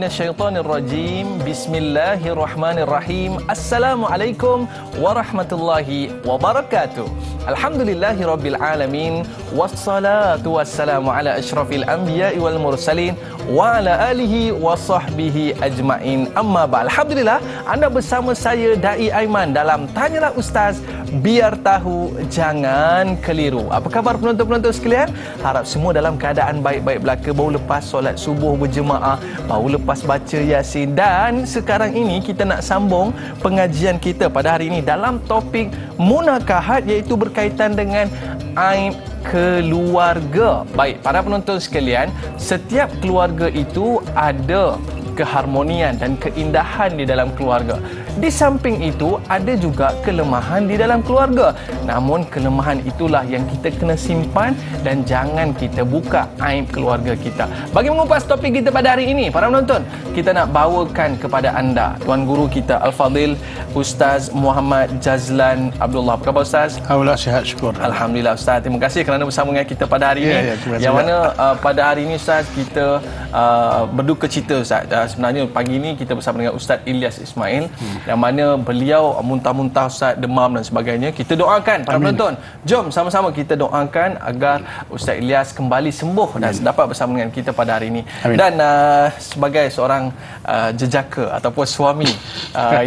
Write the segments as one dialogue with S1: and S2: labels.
S1: minasyaitonirrajim. Bismillahirrahmanirrahim. Assalamualaikum warahmatullahi wabarakatuh. Alhamdulillahirabbil alamin wassalatu wassalamu ala asyrafil anbiya'i wal mursalin wa ala alihi wa sahbihi ajmain. Amma ba'd. Alhamdulillah, anda bersama saya Dai Aiman dalam Tanyalah Ustaz, biar tahu jangan keliru. Apa khabar penonton-penonton sekalian? Harap semua dalam keadaan baik-baik belaka, baru lepas solat subuh berjemaah, baru lepas baca Yasin, dan sekarang ini kita nak sambung pengajian kita pada hari ini dalam topik munakahat, iaitu berkaitan dengan aib keluarga. Baik, para penonton sekalian, setiap keluarga itu ada keharmonian dan keindahan di dalam keluarga. Di samping itu, ada juga kelemahan di dalam keluarga. Namun, kelemahan itulah yang kita kena simpan dan jangan kita buka aib keluarga kita. Bagi mengupas topik kita pada hari ini, para penonton, kita nak bawakan kepada anda Tuan Guru kita Al-Fadhil Ustaz Muhammad Jazlan Abdullah. Apa khabar Ustaz?
S2: Alhamdulillah, sihat, syukur.
S1: Alhamdulillah Ustaz. Terima kasih kerana bersama dengan kita pada hari ini. Yang mana pada hari ini Ustaz, kita berduka cita Ustaz. Sebenarnya pagi ini kita bersama dengan Ustaz Ilyas Ismail, yang mana beliau muntah-muntah Ustaz, demam dan sebagainya. Kita doakan para penonton. Jom sama-sama kita doakan agar Ustaz Ilyas kembali sembuh dan dapat bersama dengan kita pada hari ini. Amin. Dan sebagai seorang jejaka ataupun suami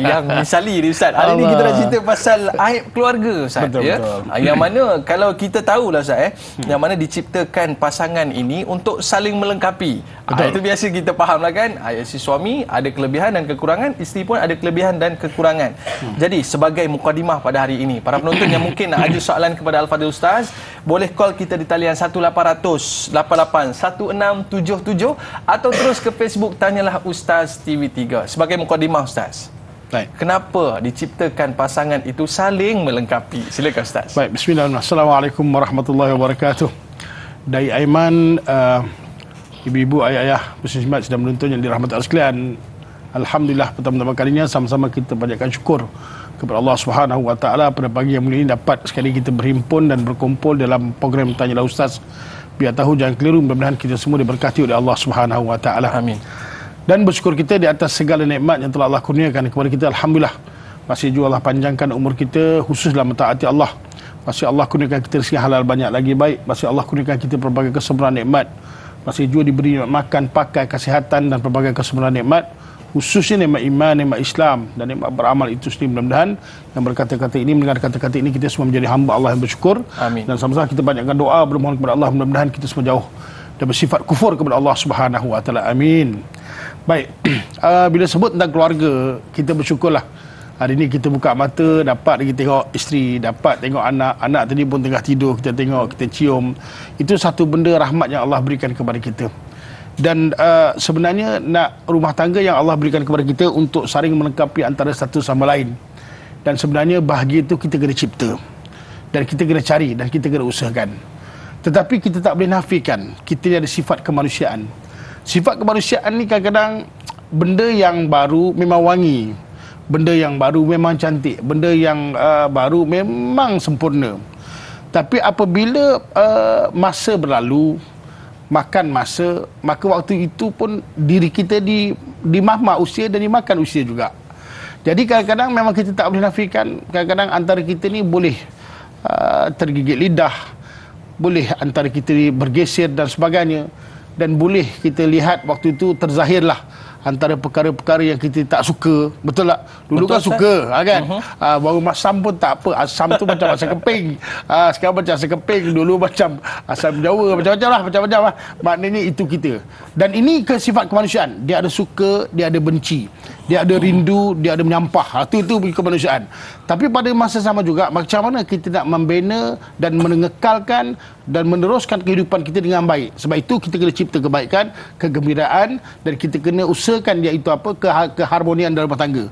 S1: yang misali ni Ustaz, hari ini kita nak cerita pasal aib keluarga Ustaz. Betul, ya? Betul. Yang mana kalau kita tahulah Ustaz, yang mana diciptakan pasangan ini untuk saling melengkapi. Itu biasa kita fahamlah kan. Si suami ada kelebihan dan kekurangan, isteri pun ada kelebihan dan kekurangan. Jadi sebagai mukadimah pada hari ini, para penonton yang mungkin nak ada soalan kepada Al-Fadhil Ustaz, boleh call kita di talian 1800 88 1677 atau terus ke Facebook Tanyalah Ustaz TV3. Sebagai mukadimah Ustaz, baik, kenapa diciptakan pasangan itu saling melengkapi? Silakan Ustaz.
S2: Baik, bismillahirrahmanirrahim. Assalamualaikum warahmatullahi wabarakatuh. Dai Aiman, ibu-ibu, ayah-ayah, muslimat sedang menonton yang dirahmati Allah sekalian. Alhamdulillah, pertama-tama kalinya sama-sama kita panjatkan syukur kepada Allah Subhanahu wa taala pada pagi yang mulia ini dapat sekali kita berhimpun dan berkumpul dalam program Tanyalah Ustaz, biar tahu jangan keliru. Mudah-mudahan kita semua diberkati oleh Allah Subhanahu wa taala. Amin. Dan bersyukur kita di atas segala nikmat yang telah Allah kurniakan kepada kita. Alhamdulillah, masih juga Allah panjangkan umur kita khusus dalam mentaati Allah. Masih Allah kurniakan kita rezeki halal banyak lagi baik. Masih Allah kurniakan kita berbagai kesempurnaan nikmat. Masih juga diberi makan, pakai, kesihatan dan berbagai kesempurnaan nikmat, khususnya nikmat iman, nikmat Islam dan nikmat beramal itu sendiri. Mudah-mudahan yang berkata-kata ini, mendengar kata-kata ini, kita semua menjadi hamba Allah yang bersyukur. Amin. Dan sama-sama kita banyakkan doa bermohon kepada Allah, mudah-mudahan kita semua jauh dan bersifat kufur kepada Allah Subhanahu wa taala. Amin. Baik, bila sebut tentang keluarga, kita bersyukurlah. Hari ini kita buka mata, dapat kita tengok isteri, dapat tengok anak. Anak tadi pun tengah tidur, kita tengok, kita cium. Itu satu benda rahmat yang Allah berikan kepada kita. Dan sebenarnya nak rumah tangga yang Allah berikan kepada kita untuk saling melengkapi antara satu sama lain. Dan sebenarnya bahagia itu kita kena cipta, dan kita kena cari, dan kita kena usahakan. Tetapi kita tak boleh nafikan kita ni ada sifat kemanusiaan. Sifat kemanusiaan ni kadang-kadang benda yang baru memang wangi, benda yang baru memang cantik, benda yang baru memang sempurna. Tapi apabila masa berlalu, makan masa, maka waktu itu pun diri kita dimahmah usia dan dimakan usia juga. Jadi kadang-kadang memang kita tak boleh nafikan, kadang-kadang antara kita ni boleh tergigit lidah, boleh antara kita ni bergeser dan sebagainya, dan boleh kita lihat waktu itu terzahirlah antara perkara-perkara yang kita tak suka. Betul tak? Dulu betul, kan suka, kan? Baru masam pun tak apa. Asam tu macam asam keping. Sekarang macam asam keping. Dulu macam asam Jawa. Macam-macam lah. Macam-macam lah. Maknanya itu kita. Dan ini sifat kemanusiaan. Dia ada suka, dia ada benci. Dia ada rindu, dia ada menyampah. Itu kemanusiaan. Tapi pada masa sama juga, macam mana kita nak membina dan mengekalkan dan meneruskan kehidupan kita dengan baik. Sebab itu kita kena cipta kebaikan, kegembiraan, dan kita kena usahakan dia itu apa, keharmonian dalam rumah tangga.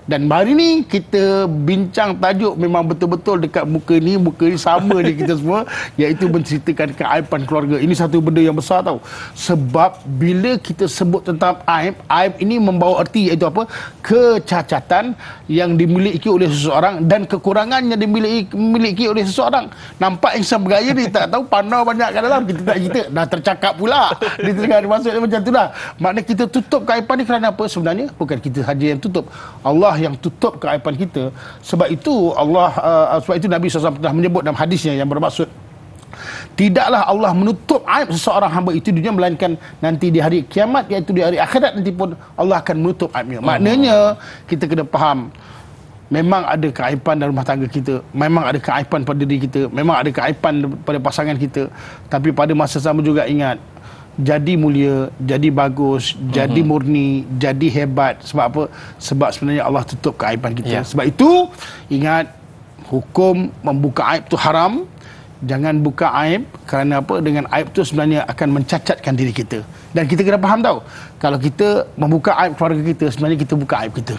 S2: Dan hari ni kita bincang tajuk memang betul-betul dekat muka ni sama ni kita semua, iaitu menceritakan keaiban keluarga. Ini satu benda yang besar tau. Sebab bila kita sebut tentang aib ini membawa erti iaitu apa? Kecacatan yang dimiliki oleh seseorang dan kekurangan yang dimiliki oleh seseorang. Nampak insan bergaya ni tak tahu pandau banyak kat dalam, kita tak cerita dah tercakap pula. Dia tengah masuk macam tu dah. Maknanya kita tutup keaiban keaiban ni kerana apa sebenarnya? Bukan kita saja yang tutup. Allah yang tutup keaiban kita. Sebab itu sebab itu Nabi SAW telah menyebut dalam hadisnya yang bermaksud, tidaklah Allah menutup aib seseorang hamba itu di dunia, melainkan nanti di hari kiamat, iaitu di hari akhirat nanti pun Allah akan menutup aibnya. Maknanya kita kena faham, memang ada keaiban dalam rumah tangga kita, memang ada keaiban pada diri kita, memang ada keaiban pada pasangan kita, tapi pada masa sama juga ingat, jadi mulia, jadi bagus, jadi murni, jadi hebat. Sebab apa? Sebab sebenarnya Allah tutup keaiban kita. Sebab itu ingat, hukum membuka aib itu haram. Jangan buka aib, kerana apa? Dengan aib tu sebenarnya akan mencacatkan diri kita. Dan kita kena faham tahu, kalau kita membuka aib keluarga kita, sebenarnya kita buka aib kita.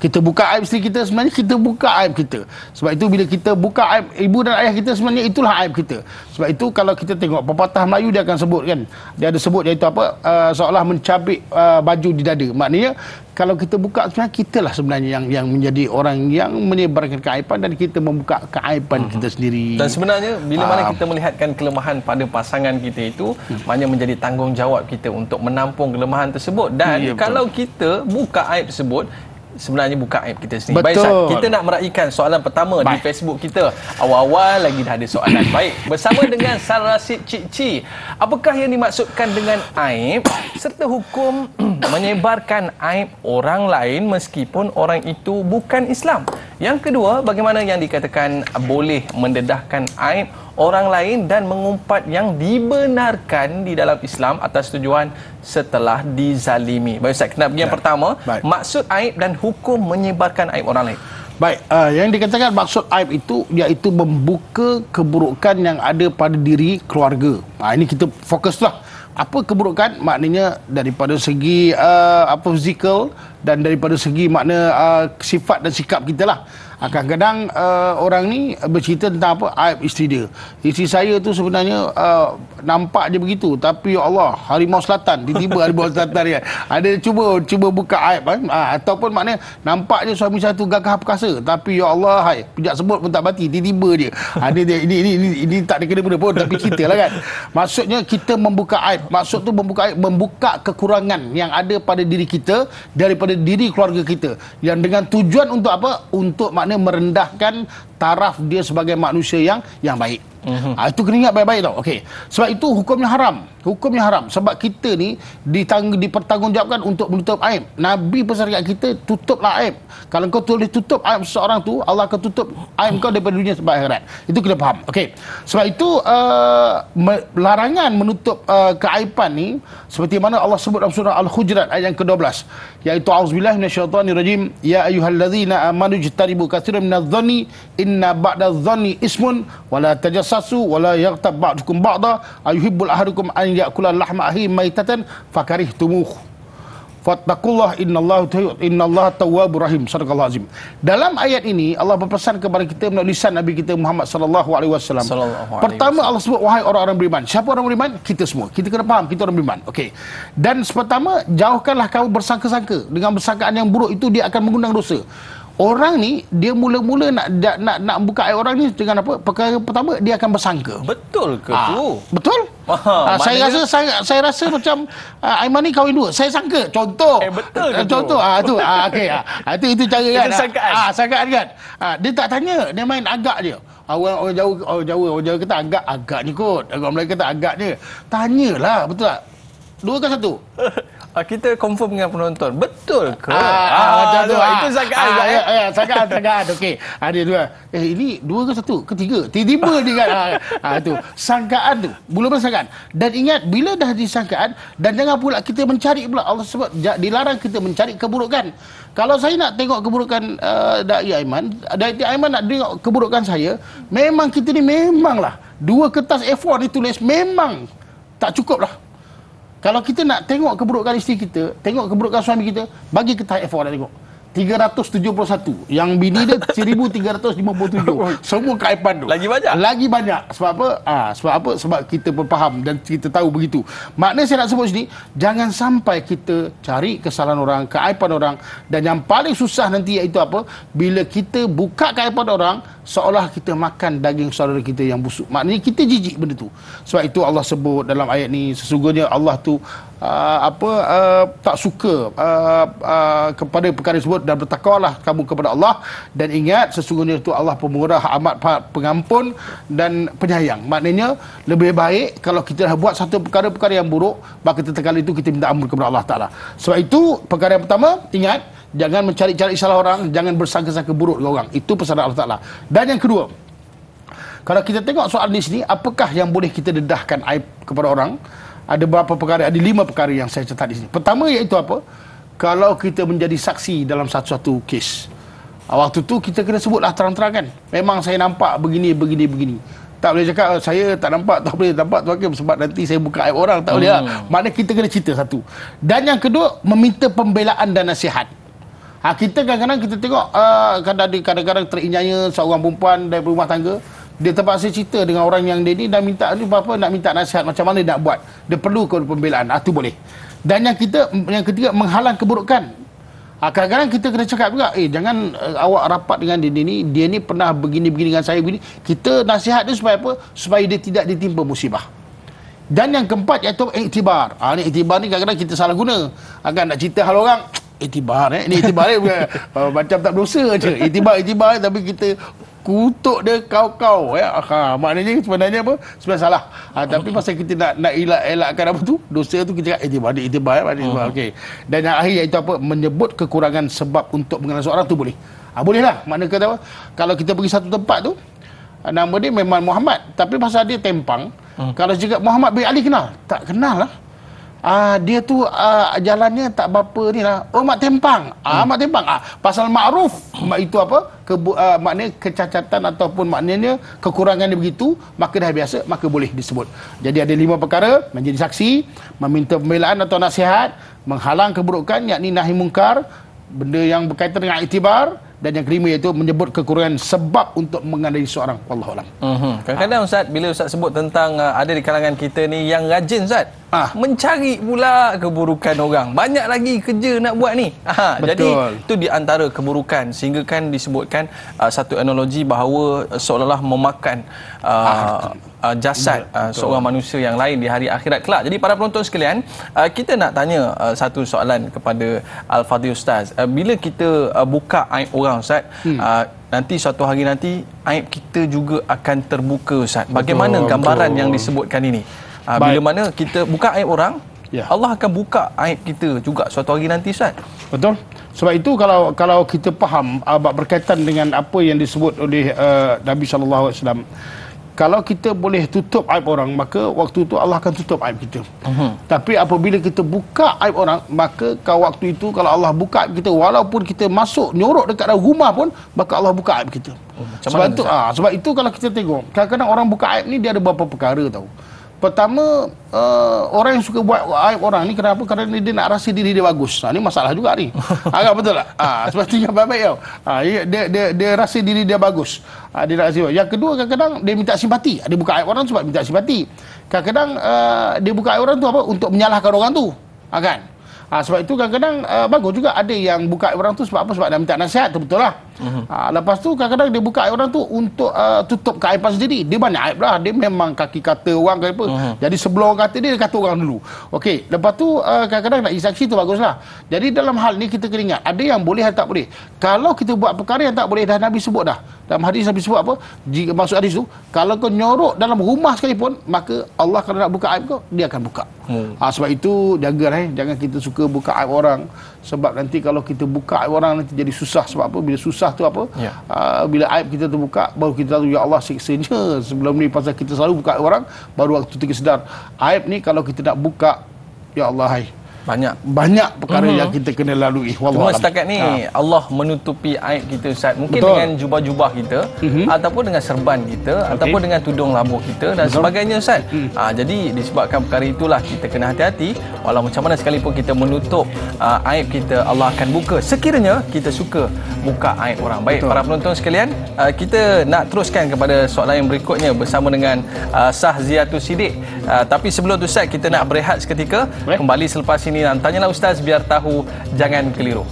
S2: Kita buka aib isteri kita, sebenarnya kita buka aib kita. Sebab itu bila kita buka aib ibu dan ayah kita, sebenarnya itulah aib kita. Sebab itu kalau kita tengok pepatah Melayu, dia akan sebut kan, dia ada sebut iaitu apa, seolah mencabik baju di dada. Maknanya kalau kita buka, sebenarnya kitalah sebenarnya yang menjadi orang yang menyebarkan keaiban, dan kita membuka keaiban kita sendiri.
S1: Dan sebenarnya bila mana kita melihatkan kelemahan pada pasangan kita itu, maknanya menjadi tanggungjawab kita untuk menampung kelemahan tersebut. Dan kalau kita buka aib tersebut, sebenarnya buka aib kita sendiri. Baik, Ustaz, kita nak meraihkan soalan pertama di Facebook kita. Awal-awal lagi dah ada soalan. Baik, bersama dengan Sarasid Cikci, apakah yang dimaksudkan dengan aib serta hukum menyebarkan aib orang lain meskipun orang itu bukan Islam? Yang kedua, bagaimana yang dikatakan boleh mendedahkan aib orang lain dan mengumpat yang dibenarkan di dalam Islam atas tujuan setelah dizalimi? Baik, Ustaz, kena pergi yang pertama. Maksud aib dan hukum menyebarkan aib orang lain.
S2: Baik, yang dikatakan maksud aib itu iaitu membuka keburukan yang ada pada diri keluarga. Ini kita fokuslah. Apa keburukan? Maknanya daripada segi fizikal, dan daripada segi makna sifat dan sikap kita lah. Kadang-kadang orang ni bercerita tentang apa? Aib isteri dia. Isteri saya tu sebenarnya nampak je begitu, tapi ya Allah, harimau selatan, tiba-tiba harimau selatan dia. Ada cuba buka aib kan? Ataupun maknanya nampaknya suami saya tu gagah perkasa, tapi ya Allah, pijak sebut pun tak mati, tiba-tiba dia. Ini tak ada kena-kena pun, tapi cerita lah kan. Maksudnya kita membuka aib. Maksud tu membuka aib, membuka kekurangan yang ada pada diri kita, daripada diri keluarga kita, yang dengan tujuan untuk apa? Untuk maknanya merendahkan taraf dia sebagai manusia yang baik. Itu kena ingat baik-baik tau. Okey. Sebab itu hukumnya haram. Hukumnya haram. Sebab kita ni dipertanggungjawabkan untuk menutup aib. Nabi pesan dekat kita, tutuplah aib. Kalau kau boleh tutup aib seseorang tu, Allah akan tutup aib kau daripada dunia sampai akhirat. Itu kena faham. Okey. Sebab itu larangan menutup keaiban ni, seperti mana Allah sebut dalam surah Al-Hujurat ayat yang ke-12, iaitu auzubillahi minasyaitonirrajim, ya ayyuhallazina amanu jtanibu katsiran minadh-dhanni inna ba'dadh-dhanni ismun wa la tajassasu wa la yaghtab ba'dukum ba'da ayuhibbul ahadukum an ya'kula lahma akhihi maitatan fakarihtumuh fattaqullah innallaha tawwabur rahim. Sadaqallahu azim. Dalam ayat ini Allah berpesan kepada kita melalui lisan Nabi kita Muhammad sallallahu alaihi wasallam. Pertama Allah sebut, wahai orang-orang beriman. Siapa orang beriman? Kita semua. Kita kena faham kita orang beriman. Okey. Dan pertama, jauhkanlah kamu bersangka-sangka. Dengan bersangkaan yang buruk itu dia akan mengundang dosa. Orang ni dia mula-mula nak buka aib orang ni dengan apa? Perkara pertama, dia akan bersangka.
S1: Betul ke tu?
S2: Betul. Saya rasa macam Aiman ni kahwin dua. Saya sangka. Contoh.
S1: Betul ke
S2: contoh. Tu. Okey. Itu cara kan.
S1: Itu sangkaan.
S2: Sangkaan kan. Dia tak tanya, dia main agak je. Orang Jawa kata agak ni kot. Orang Melayu kata agak je. Tanyalah, betul tak? Dua ke satu?
S1: Kita confirm dengan penonton. Betul ke?
S2: Itu
S1: sangkaan.
S2: Sangkaan. Okey. Ada dua. Ini dua ke satu? Ketiga. Tiba-tiba dia kan. Tu. Sangkaan tu. Mula-mula sangkaan. Dan ingat, bila dah disangkaan, dan jangan pula kita mencari pula. Allah sebut, dilarang kita mencari keburukan. Kalau saya nak tengok keburukan Da'i Aiman nak tengok keburukan saya, memang kita ni memanglah 2 kertas A4 ditulis, memang tak cukup lah. Kalau kita nak tengok keburukan isteri kita, tengok keburukan suami kita, bagi kertas A4 dah tengok. 371. Yang bini dia 1357. Semua keaiban tu.
S1: Lagi banyak?
S2: Lagi banyak. Sebab apa? Sebab apa? Sebab kita berfaham dan kita tahu begitu. Maknanya saya nak sebut sini, jangan sampai kita cari kesalahan orang, keaiban orang, dan yang paling susah nanti iaitu apa? Bila kita buka keaiban orang, seolah kita makan daging saudara kita yang busuk. Maknanya kita jijik benda tu. Sebab itu Allah sebut dalam ayat ni, sesungguhnya Allah tu tak suka kepada perkara tersebut, dan bertakwalah kamu kepada Allah, dan ingat sesungguhnya itu Allah pemurah, amat pengampun dan penyayang. Maknanya lebih baik kalau kita dah buat satu perkara-perkara yang buruk, maka tetekala itu kita minta ampun kepada Allah Ta'ala. Sebab itu perkara yang pertama, ingat, jangan mencari-cari salah orang, jangan bersangka-sangka buruk dengan orang. Itu pesanan Allah Ta'ala. Dan yang kedua, kalau kita tengok soal di sini, apakah yang boleh kita dedahkan aib kepada orang? Ada beberapa perkara, ada 5 perkara yang saya catat di sini. Pertama iaitu apa? Kalau kita menjadi saksi dalam satu-satu kes. Waktu tu kita kena sebutlah terang-terangan. Memang saya nampak begini. Tak boleh cakap saya tak nampak, tak boleh nampak tu hakim sebab nanti saya buka aib orang. Tak boleh lah. Maknanya kita kena cerita satu. Dan yang kedua, meminta pembelaan dan nasihat. Kita kadang-kadang kita tengok kadang-kadang terinyanya seorang perempuan dari rumah tangga, dia terpaksa cerita dengan orang yang dia ni dan minta apa nak minta nasihat macam mana nak buat. Dia perlu pembelaan. Itu boleh. Dan yang ketiga, menghalang keburukan. Kadang-kadang kita kena cakap juga, jangan awak rapat dengan dia ni pernah begini dengan saya begini. Kita nasihat dia supaya apa? Supaya dia tidak ditimpa musibah. Dan yang keempat iaitu iktibar. Ni iktibar ni kadang-kadang kita salah guna. Nak cerita hal orang, iktibar ni iktibar ni macam tak berdosa je. Iktibar tapi kita kutuk dia kau ya. Maknanya sebenarnya apa? Sebenarnya salah. Tapi pasal kita nak elakkan apa tu? Dosa tu kita cakap iktibar. Okey. Dan yang akhir iaitu apa? Menyebut kekurangan sebab untuk mengenal seorang tu boleh. Boleh lah. Maknanya kata apa? Kalau kita pergi satu tempat tu, nama dia memang Muhammad, tapi pasal dia tempang. Kalau cakap Muhammad bin Ali kenal? Tak kenal lah. Dia tu jalannya tak berapa ni lah. Mak Tempang. Mak Tempang. Pasal ma'ruf. Itu apa? Maknanya kecacatan ataupun maknanya kekurangan dia begitu, maka dah biasa, maka boleh disebut. Jadi ada 5 perkara: menjadi saksi, meminta pembelaan atau nasihat, menghalang keburukan yakni nahi mungkar, benda yang berkaitan dengan iktibar, dan yang kelima iaitu menyebut kekurangan sebab untuk mengenali seorang. Wallahualam.
S1: Kadang-kadang Ustaz, bila Ustaz sebut tentang ada di kalangan kita ni yang rajin Ustaz, mencari pula keburukan orang. Banyak lagi kerja nak buat ni. Jadi itu di antara keburukan, sehingga kan disebutkan satu analogi bahawa seolah-olah memakan jasad seorang manusia yang lain di hari akhirat kelak. Jadi para penonton sekalian, kita nak tanya satu soalan kepada Al-Fadhil Ustaz. Bila kita buka aib orang Ustaz, nanti suatu hari nanti aib kita juga akan terbuka Ustaz. Bagaimana gambaran yang disebutkan ini? Bila mana kita buka aib orang, Allah akan buka aib kita juga suatu hari nanti Ustaz.
S2: Betul. Sebab itu kalau kita faham berkaitan dengan apa yang disebut oleh Nabi SAW, kalau kita boleh tutup aib orang, maka waktu itu Allah akan tutup aib kita. Tapi apabila kita buka aib orang, maka waktu itu kalau Allah buka aib kita, walaupun kita masuk nyorok dekat dalam rumah pun, maka Allah buka aib kita. Sebab itu kalau kita tengok, kadang-kadang orang buka aib ni dia ada beberapa perkara tahu. Pertama, orang yang suka buat aib orang ni kenapa? Kerana dia nak rasa diri dia bagus. Ni masalah juga ni. Agak betul tak? Sebab tu yang baik-baik tau. Dia rasa diri dia bagus. Dia nak rasa. Yang kedua, kadang-kadang dia minta simpati. Dia buka aib orang sebab minta simpati. Kadang-kadang dia buka aib orang tu apa? Untuk menyalahkan orang tu. Kan? Sebab itu kadang-kadang bagus juga ada yang buka aib orang tu sebab apa? Sebab nak minta nasihat, betul lah. Lepas tu kadang-kadang dia buka aib orang tu untuk tutup keaiban sendiri. Dia banyak aib lah. Dia memang kaki kata orang ke apa. Jadi sebelum orang kata dia kata orang dulu. Okey, lepas tu kadang-kadang nak saksi tu baguslah. Jadi dalam hal ni kita kena ingat, ada yang boleh atau tak boleh. Kalau kita buat perkara yang tak boleh, dah Nabi sebut dah. Dalam hadis Nabi sebut apa? Jika maksud hadis tu, kalau kau nyorok dalam rumah sekalipun, maka Allah kalau nak buka aib kau, dia akan buka. Sebab itu jagalah, jangan kita suka buka aib orang. Sebab nanti kalau kita buka aib orang nanti jadi susah. Sebab apa? Bila susah tu apa? Bila aib kita terbuka, baru kita tahu ya Allah siksanya. Sebelum ni pasal kita selalu buka aib orang, baru waktu kita sedar aib ni kalau kita nak buka, ya Allah banyak perkara yang kita kena lalui.
S1: Cuma setakat ni Allah menutupi aib kita, Ustaz. Mungkin dengan jubah-jubah kita, ataupun dengan serban kita, ataupun dengan tudung labuh kita dan sebagainya, Ustaz. Jadi disebabkan perkara itulah kita kena hati-hati. Walau macam mana sekalipun kita menutup aib kita, Allah akan buka sekiranya kita suka buka aib orang. Baik, para penonton sekalian, kita nak teruskan kepada soalan yang berikutnya bersama dengan Sahziatul Siddiq. Tapi sebelum tu, Ustaz, kita nak berehat seketika. Kembali selepas ini dan Tanyalah Ustaz, biar tahu jangan keliru.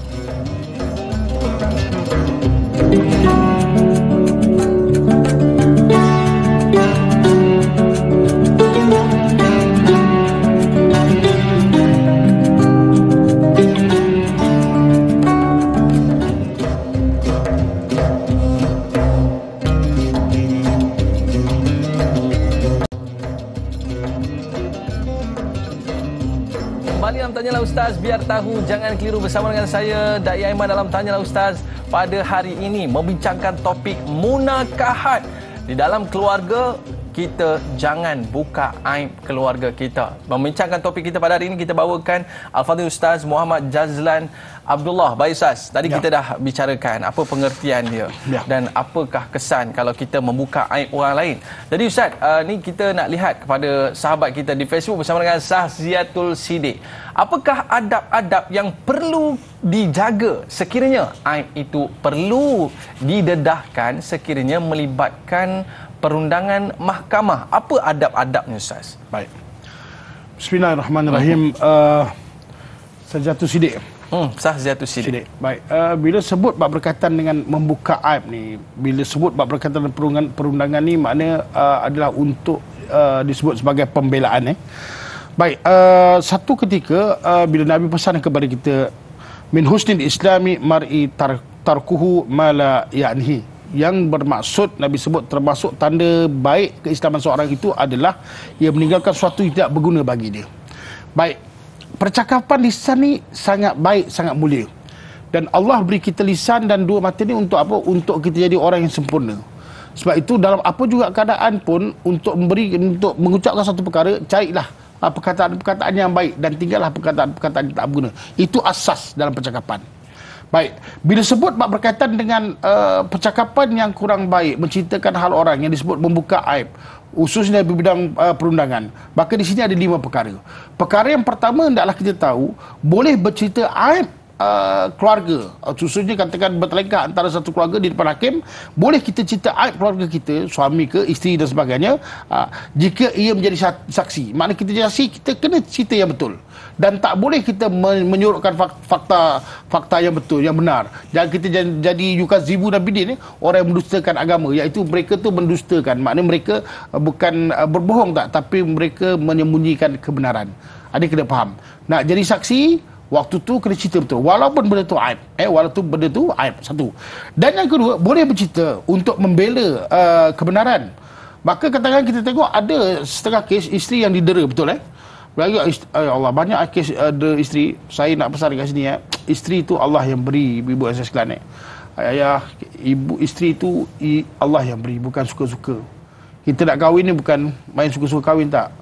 S1: Tanyalah Ustaz, biar tahu jangan keliru bersama dengan saya Dai Aiman dalam Tanyalah Ustaz. Pada hari ini membincangkan topik munakahat. Di dalam keluarga kita jangan buka aib keluarga kita. Membincangkan topik kita pada hari ini, kita bawakan Al-Fadhil Ustaz Muhammad Jazlan Abdullah. Baik Ustaz, tadi kita dah bicarakan apa pengertian dia dan apakah kesan kalau kita membuka aib orang lain. Jadi Ustaz, ni kita nak lihat kepada sahabat kita di Facebook bersama dengan Sahziatul Siddiq. Apakah adab-adab yang perlu dijaga sekiranya aib itu perlu didedahkan sekiranya melibatkan perundangan mahkamah? Apa adab-adabnya, Ustaz?
S2: Baik. Bismillahirrahmanirrahim. Sahziatul Siddiq.
S1: Sahziatul Siddiq.
S2: Baik. Bila sebut bab berkaitan dengan membuka aib ni, bila sebut bab berkaitan dengan perundangan ni, maknanya adalah untuk disebut sebagai pembelaan. Baik. Satu ketika bila Nabi pesan kepada kita, min husnil islami mar'i tarkuhu ma la ya'nihi, yang bermaksud Nabi sebut termasuk tanda baik keislaman seorang itu adalah ia meninggalkan sesuatu yang tidak berguna bagi dia. Baik, percakapan lisan ni sangat baik, sangat mulia, dan Allah beri kita lisan dan dua mata ni untuk apa? Untuk kita jadi orang yang sempurna. Sebab itu dalam apa juga keadaan pun, untuk mengucapkan satu perkara, carilah perkataan-perkataan yang baik dan tinggallah perkataan-perkataan yang tak berguna. Itu asas dalam percakapan. Baik, bila sebut bab berkaitan dengan percakapan yang kurang baik, menceritakan hal orang yang disebut membuka aib, khususnya di bidang perundangan, maka di sini ada 5 perkara. Perkara yang pertama hendaklah kita tahu, boleh bercerita aib keluarga, khususnya katakan bertelingkah antara satu keluarga di depan hakim, boleh kita cerita aib keluarga kita, suami ke, isteri dan sebagainya, jika ia menjadi saksi. Maknanya kita jadi saksi, kita kena cerita yang betul, dan tak boleh kita menyurutkan fakta yang betul, yang benar. Jangan kita jadi yukazibu dan bidin, orang yang mendustakan agama, iaitu mereka tu mendustakan, maknanya mereka bukan berbohong tapi mereka menyembunyikan kebenaran. Ada kena faham. Nak jadi saksi, waktu tu kena cerita betul, walaupun benda tu aib. Walaupun benda tu aib, satu. Dan yang kedua, boleh bercerita untuk membela kebenaran. Maka katakan kita tengok ada setengah kes isteri yang didera, betul Lagi Allah, banyak kes ada isteri. Saya nak pesan dekat sini isteri tu Allah yang beri, ibu saya sekalian ayah, ibu isteri tu Allah yang beri, bukan suka-suka. Kita nak kahwin ni bukan main suka-suka kahwin, tak.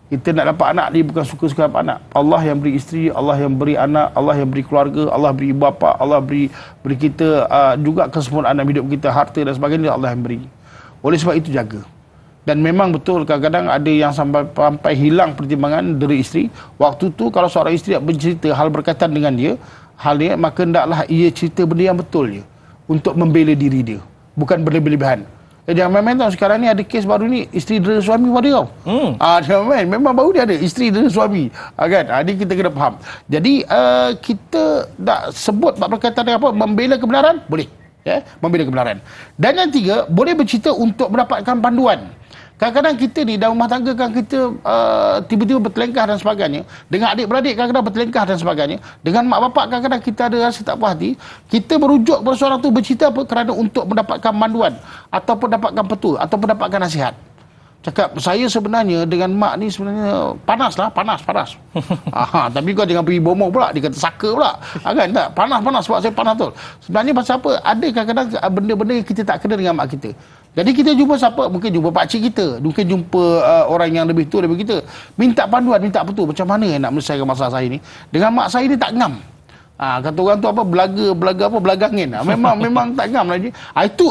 S2: Kita nak dapat anak ni bukan suka-suka dapat anak. Allah yang beri isteri, Allah yang beri anak, Allah yang beri keluarga, Allah beri ibu bapa, Allah beri kita juga kesempurnaan dalam hidup kita, harta dan sebagainya, Allah yang beri. Oleh sebab itu jaga. Dan memang betul kadang-kadang ada yang sampai hilang pertimbangan dari isteri. Waktu tu kalau seorang isteri bercerita hal berkaitan dengan dia, hal dia, maka hendaklah ia cerita benda yang betul je untuk membela diri dia, bukan berlebih-lebihan. Jangan main-main tau. Sekarang ni ada kes baru ni, isteri dera suami pada kau. Jangan main. Memang baru dia ada isteri dera suami. Kan? Ini kita kena faham. Jadi kita nak sebut berkaitan dengan apa? Membela kebenaran? Boleh. Membela kebenaran. Dan yang tiga, boleh bercerita untuk mendapatkan panduan. Kadang-kadang kita ni dalam rumah tangga kan kita tiba-tiba bertelingkah dan sebagainya. Dengan adik-beradik kadang-kadang bertelingkah dan sebagainya. Dengan mak bapak kadang-kadang kita ada rasa tak puas hati. Kita merujuk kepada seorang tu bercerita apa? Kerana untuk mendapatkan panduan, ataupun dapatkan petua, ataupun dapatkan nasihat. Cakap, saya sebenarnya dengan mak ni sebenarnya panas. Tapi kau jangan pergi bomoh pula, dia kata saka pula. Kan tak? Panas sebab saya panas tu. Sebenarnya pasal apa? Ada kadang-kadang benda-benda yang kita tak kena dengan mak kita. Jadi kita jumpa siapa? Mungkin jumpa pakcik kita, mungkin jumpa orang yang lebih tua daripada kita. Minta panduan, minta petua macam mana nak menyelesaikan masalah saya ni. Dengan mak saya ni tak ngam. Kata orang tu apa, belaga angin. Memang tak ngam lagi.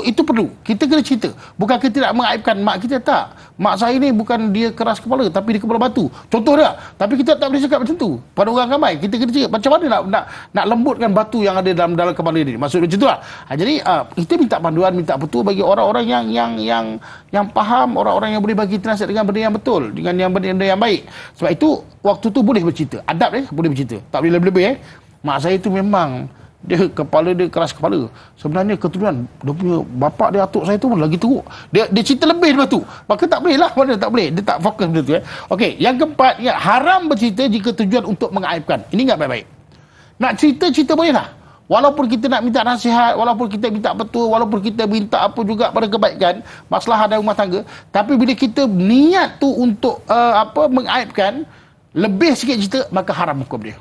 S2: Itu perlu. Kita kena cerita. Bukan kita nak mengaibkan mak kita, tak. Mak saya ni bukan dia keras kepala, tapi dia kepala batu. Contoh dia. Tapi kita tak boleh cakap macam tu pada orang ramai. Kita kena cakap macam mana nak lembutkan batu yang ada dalam kepala dia. Maksud macam tu lah. Jadi kita minta panduan, minta petua bagi orang-orang yang faham, orang-orang yang boleh bagi nasihat dengan benda yang betul, dengan benda yang baik. Sebab itu waktu tu boleh bercerita. Adab boleh bercerita. Tak boleh lebih-lebih. Mak saya tu memang kepala dia keras kepala. Sebenarnya keturunan dia punya bapak dia, atuk saya tu pun lagi teruk. Dia cerita lebih daripada tu. Maka tak boleh lah. Mana tak boleh. Dia tak fokus benda tu. Okey, yang keempat, haram bercerita jika tujuan untuk mengaibkan. Ini ingat baik-baik. Nak cerita boleh lah. Walaupun kita nak minta nasihat, walaupun kita minta petua, walaupun kita minta apa juga pada kebaikan, masalah ada rumah tangga, tapi bila kita niat tu untuk mengaibkan, lebih sikit cerita, maka haram hukum dia.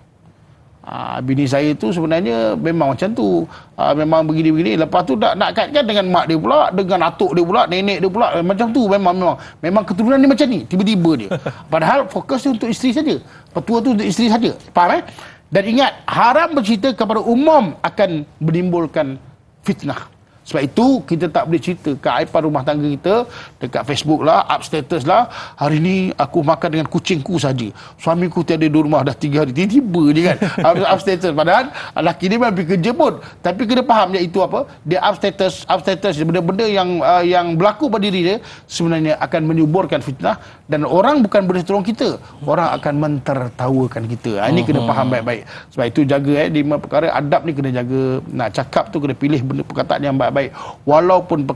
S2: Bini saya tu sebenarnya memang macam tu, memang begini-begini. Lepas tu nak kaitkan dengan mak dia pula, dengan atuk dia pula, nenek dia pula, macam tu. Memang keturunan dia macam ni, tiba-tiba dia. Padahal fokus dia untuk isteri saja, petua tu untuk isteri saja. Faham? Dan ingat, haram bercerita kepada umum akan menimbulkan fitnah. Sebab itu kita tak boleh cerita keaiban rumah tangga kita dekat Facebook lah, up status lah. Hari ni aku makan dengan kucingku saja. Suamiku tiada di rumah dah 3 hari. Tiba-tiba je kan up status. Padahal lelaki dia memang pergi kerja pun. Tapi kena faham iaitu apa? Dia up status benda-benda yang berlaku pada diri dia sebenarnya akan menyuburkan fitnah, dan orang bukan boleh tolong kita. Orang akan mentertawakan kita. Ini kena faham baik-baik. Sebab itu jaga 5 perkara adab ni kena jaga. Nak cakap tu kena pilih benda perkataan yang baik-baik. Walaupun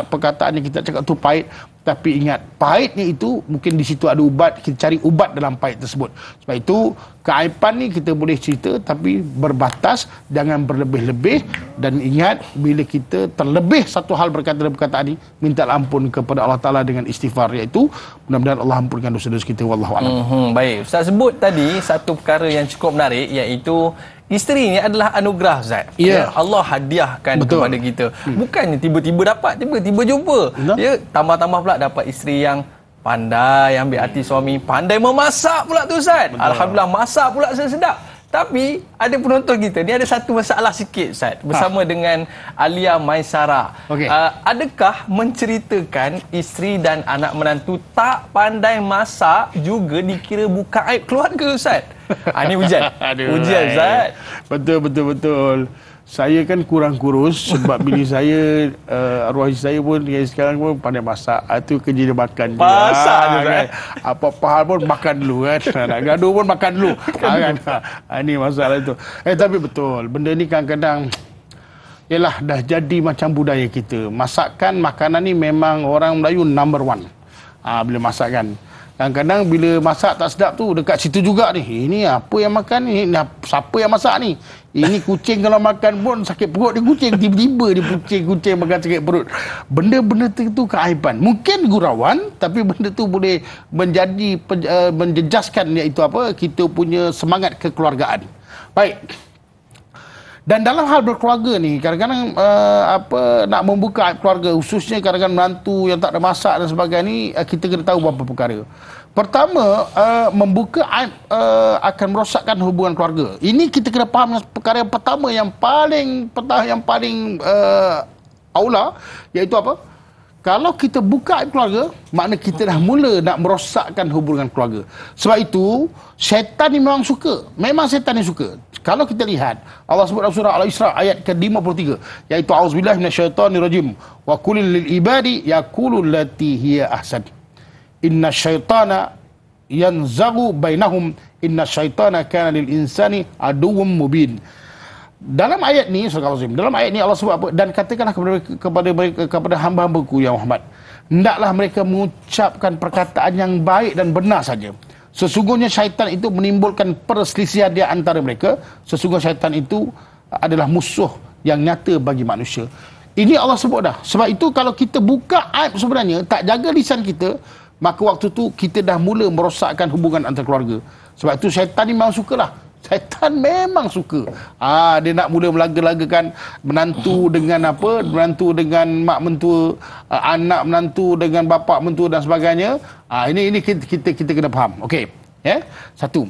S2: perkataan yang kita cakap tu pahit, tapi ingat, pahitnya itu mungkin di situ ada ubat. Kita cari ubat dalam pahit tersebut. Sebab itu keaiban ni kita boleh cerita, tapi berbatas, jangan berlebih-lebih. Dan ingat, bila kita terlebih satu hal berkata dalam perkataan ni, minta ampun kepada Allah Ta'ala dengan istighfar, iaitu mudah-mudahan Allah ampunkan dosa-dosa kita. Wallahu a'lam.
S1: Baik, Ustaz sebut tadi satu perkara yang cukup menarik, iaitu isteri ni adalah anugerah, Ustaz.
S2: Ya.
S1: Allah hadiahkan kepada kita. Bukannya tiba-tiba dapat, tiba-tiba jumpa. Ya, tambah-tambah pula dapat isteri yang pandai ambil hati suami, pandai memasak pula tu, Ustaz. Alhamdulillah, masak pula sedap. Tapi ada penonton kita ni ada satu masalah sikit, Ustaz, bersama dengan Alia Maisara.
S2: Okey.
S1: Adakah menceritakan isteri dan anak menantu tak pandai masak juga dikira buka aib keluarga, Ustaz? Ini ujian. Ujian, Ustaz.
S2: Betul. Saya kan kurang kurus sebab bini saya, arwah isteri saya pun yang sekarang pun pandai masak. Itu kerja dia makan.
S1: Masak je, Ustaz.
S2: Apa-apa hal pun makan dulu kan. Nak gaduh pun makan dulu. Kan? Ini masalah itu. Tapi betul. Benda ni kadang-kadang yalah dah jadi macam budaya kita. Masakan makanan ni memang orang Melayu number one. Bila masakan. Kadang-kadang bila masak tak sedap tu dekat situ juga ni. Ini apa yang makan ni? Siapa yang masak ni? Ini kucing kalau makan pun sakit perut dia kucing. Tiba-tiba dia kucing makan sakit perut. Benda-benda tu keaiban. Mungkin gurauan, tapi benda tu boleh menjadi menjejaskan iaitu apa? Kita punya semangat kekeluargaan. Baik. Dan dalam hal berkeluarga ni, kadang-kadang nak membuka aib keluarga, khususnya kadang-kadang menantu yang tak ada masak dan sebagainya ni, kita kena tahu beberapa perkara. Pertama, membuka aib akan merosakkan hubungan keluarga. Ini kita kena faham perkara yang pertama yang paling aula, iaitu apa? Kalau kita buka aib keluarga, makna kita dah mula nak merosakkan hubungan keluarga. Sebab itu, syaitan ni memang suka. Memang syaitan ni suka. Kalau kita lihat, Allah sebut dalam surah Al-Isra ayat ke-53, iaitu auzubillahi minasyaitonirrajim wa qul lil ibadi yaqulu allati hiya ahsan. Inna syaitana yanzagu bainahum inna syaitana kana lil insani aduwwum mubin. Dalam ayat ni surah Al-Azim, dalam ayat ni Allah sebut apa? Dan katakanlah kepada hamba-hambaku ya Muhammad, hendaklah mereka mengucapkan perkataan yang baik dan benar saja. Sesungguhnya syaitan itu menimbulkan perselisihan di antara mereka. Sesungguhnya syaitan itu adalah musuh yang nyata bagi manusia. Ini Allah sebut dah. Sebab itu kalau kita buka aib sebenarnya, tak jaga lisan kita, maka waktu tu kita dah mula merosakkan hubungan antara keluarga. Sebab itu syaitan ni memang sukalah. Syaitan memang suka. Dia nak mula melaga-lagakan menantu dengan apa? Menantu dengan mak mentua, anak menantu dengan bapa mentua dan sebagainya. Ini kita kena faham. Okey. Ya. Satu.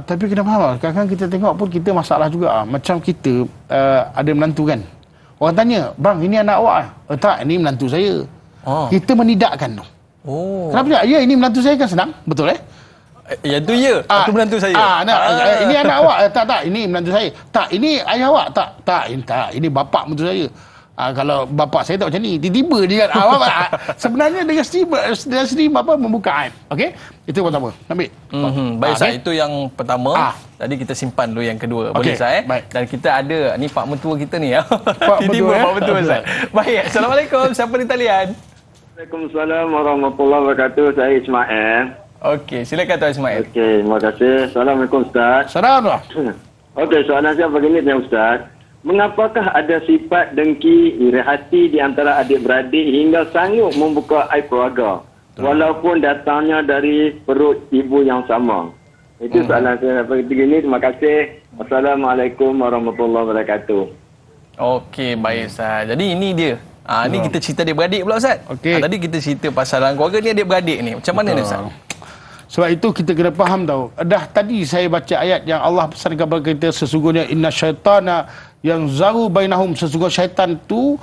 S2: Tapi kena faham, kadang-kadang kita tengok pun kita masalah juga. Macam kita ada menantu kan. Orang tanya, "Bang, ini anak awak?" Tak, ini menantu saya. Kita menidakkan tu. Kenapa tak? Ya, ini menantu saya kan senang. Betul
S1: Ya tu ya. Itu menantu saya.
S2: Ini anak awak? Tak. Ini menantu saya. Tak, ini ayah awak? Tak. Ini bapa menantu saya. Kalau bapa saya tak macam ni, tiba-tiba dia sebenarnya dengan sendiri bapa membuka aib. Okey? Itu pertama. Ambil.
S1: Baik, Ustaz. Itu yang pertama. Tadi kita simpan dulu yang kedua. Boleh, Ustaz?
S2: Baik.
S1: Dan kita ada ni pak mentua kita ni ya. Tiba-tiba pak mentua, Ustaz. Baik. Assalamualaikum. Siapa di talian?
S3: Waalaikumsalam warahmatullahi wabarakatuh. Saya Ismail.
S1: Okey, silakan Tuan Ismail.
S3: Okey, terima kasih. Assalamualaikum Ustaz.
S2: Assalamualaikum.
S3: Okey, soalan saya begini Ustaz. Mengapakah ada sifat dengki, iri hati di antara adik-beradik hingga sanggup membuka aib keluarga walaupun datangnya dari perut ibu yang sama? Itu soalan saya begini. Terima kasih. Wassalamualaikum warahmatullahi wabarakatuh.
S1: Okey, baik Ustaz. Jadi ini dia. Ni kita cerita adik-beradik pula Ustaz. Tadi kita cerita pasal keluarga ni adik-beradik ni. Macam mana ni Ustaz?
S2: Sebab itu kita kena faham tahu. Dah tadi saya baca ayat yang Allah pesan kepada kita, sesungguhnya inna syaitana yang zaru bainahum, sesungguhnya syaitan tu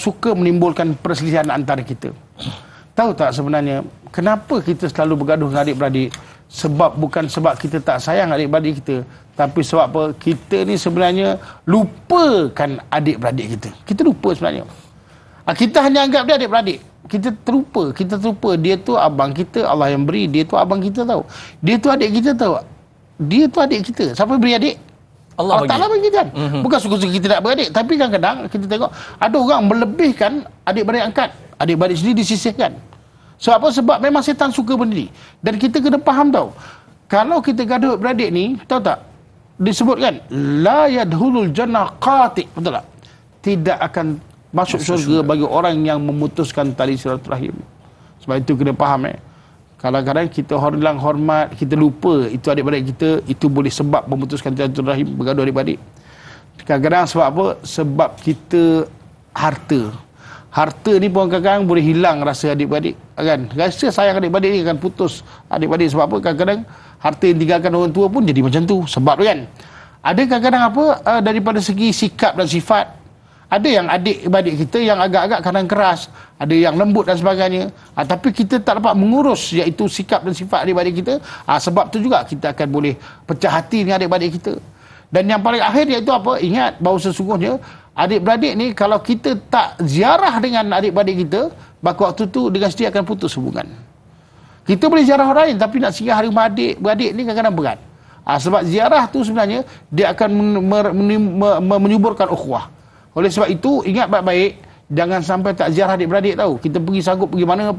S2: suka menimbulkan perselisihan antara kita. Tahu tak sebenarnya kenapa kita selalu bergaduh dengan adik-beradik? Bukan sebab kita tak sayang adik-beradik kita, tapi sebab apa? Kita ni sebenarnya lupakan adik-beradik kita. Kita lupa sebenarnya. Kita hanya anggap dia adik-beradik. Kita terlupa dia tu abang kita, Allah yang beri. Dia tu abang kita tahu. Dia tu adik kita tahu. Dia tu adik kita. Siapa beri adik? Allah Ta'ala bagi kan. Bukan suka-suka kita nak beradik, tapi kadang-kadang kita tengok ada orang melebihkan adik-beradik angkat. Adik-beradik sendiri disisihkan. Sebab apa? Sebab memang setan suka benda ni. Dan kita kena faham tahu. Kalau kita gaduh beradik ni, tahu tak? Disebutkan la yadhulul jannah qati'. Betul tak? Tidak akan masuk syurga bagi orang yang memutuskan tali silaturahim. Sebab itu kena faham kadang-kadang kita hilang hormat, kita lupa itu adik-beradik kita, itu boleh sebab memutuskan tali silaturahim, bergaduh adik-beradik. Kadang-kadang sebab apa? Sebab kita harta ni pun kadang-kadang boleh hilang rasa adik-beradik kan. Rasa sayang adik-beradik ni akan putus adik-beradik. Sebab apa? Kadang-kadang harta yang tinggalkan orang tua pun jadi macam tu. Sebab kan ada kadang-kadang apa daripada segi sikap dan sifat. Ada yang adik-beradik kita yang agak-agak kadang keras, ada yang lembut dan sebagainya. Tapi kita tak dapat mengurus iaitu sikap dan sifat adik-beradik kita. Sebab tu juga kita akan boleh pecah hati dengan adik-beradik kita. Dan yang paling akhir iaitu apa? Ingat bahawa sesungguhnya adik-beradik ni kalau kita tak ziarah dengan adik-beradik kita, maka waktu tu dengan sendiri akan putus hubungan. Kita boleh ziarah orang lain, tapi nak singgah rumah adik-beradik ni kadang-kadang berat. Sebab ziarah tu sebenarnya dia akan menyuburkan ukhuwah. Oleh sebab itu, ingat baik-baik, jangan sampai tak ziarah adik-beradik tahu. Kita sanggup pergi mana,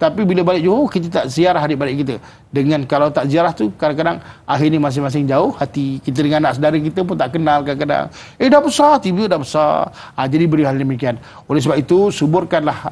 S2: tapi bila balik Johor, kita tak ziarah adik-beradik kita. Dengan kalau tak ziarah tu, kadang-kadang akhirnya masing-masing jauh, hati kita dengan anak saudara kita pun tak kenal kadang-kadang. Dah besar, tiba-tiba dah besar. Jadi beri hal demikian. Oleh sebab itu, suburkanlah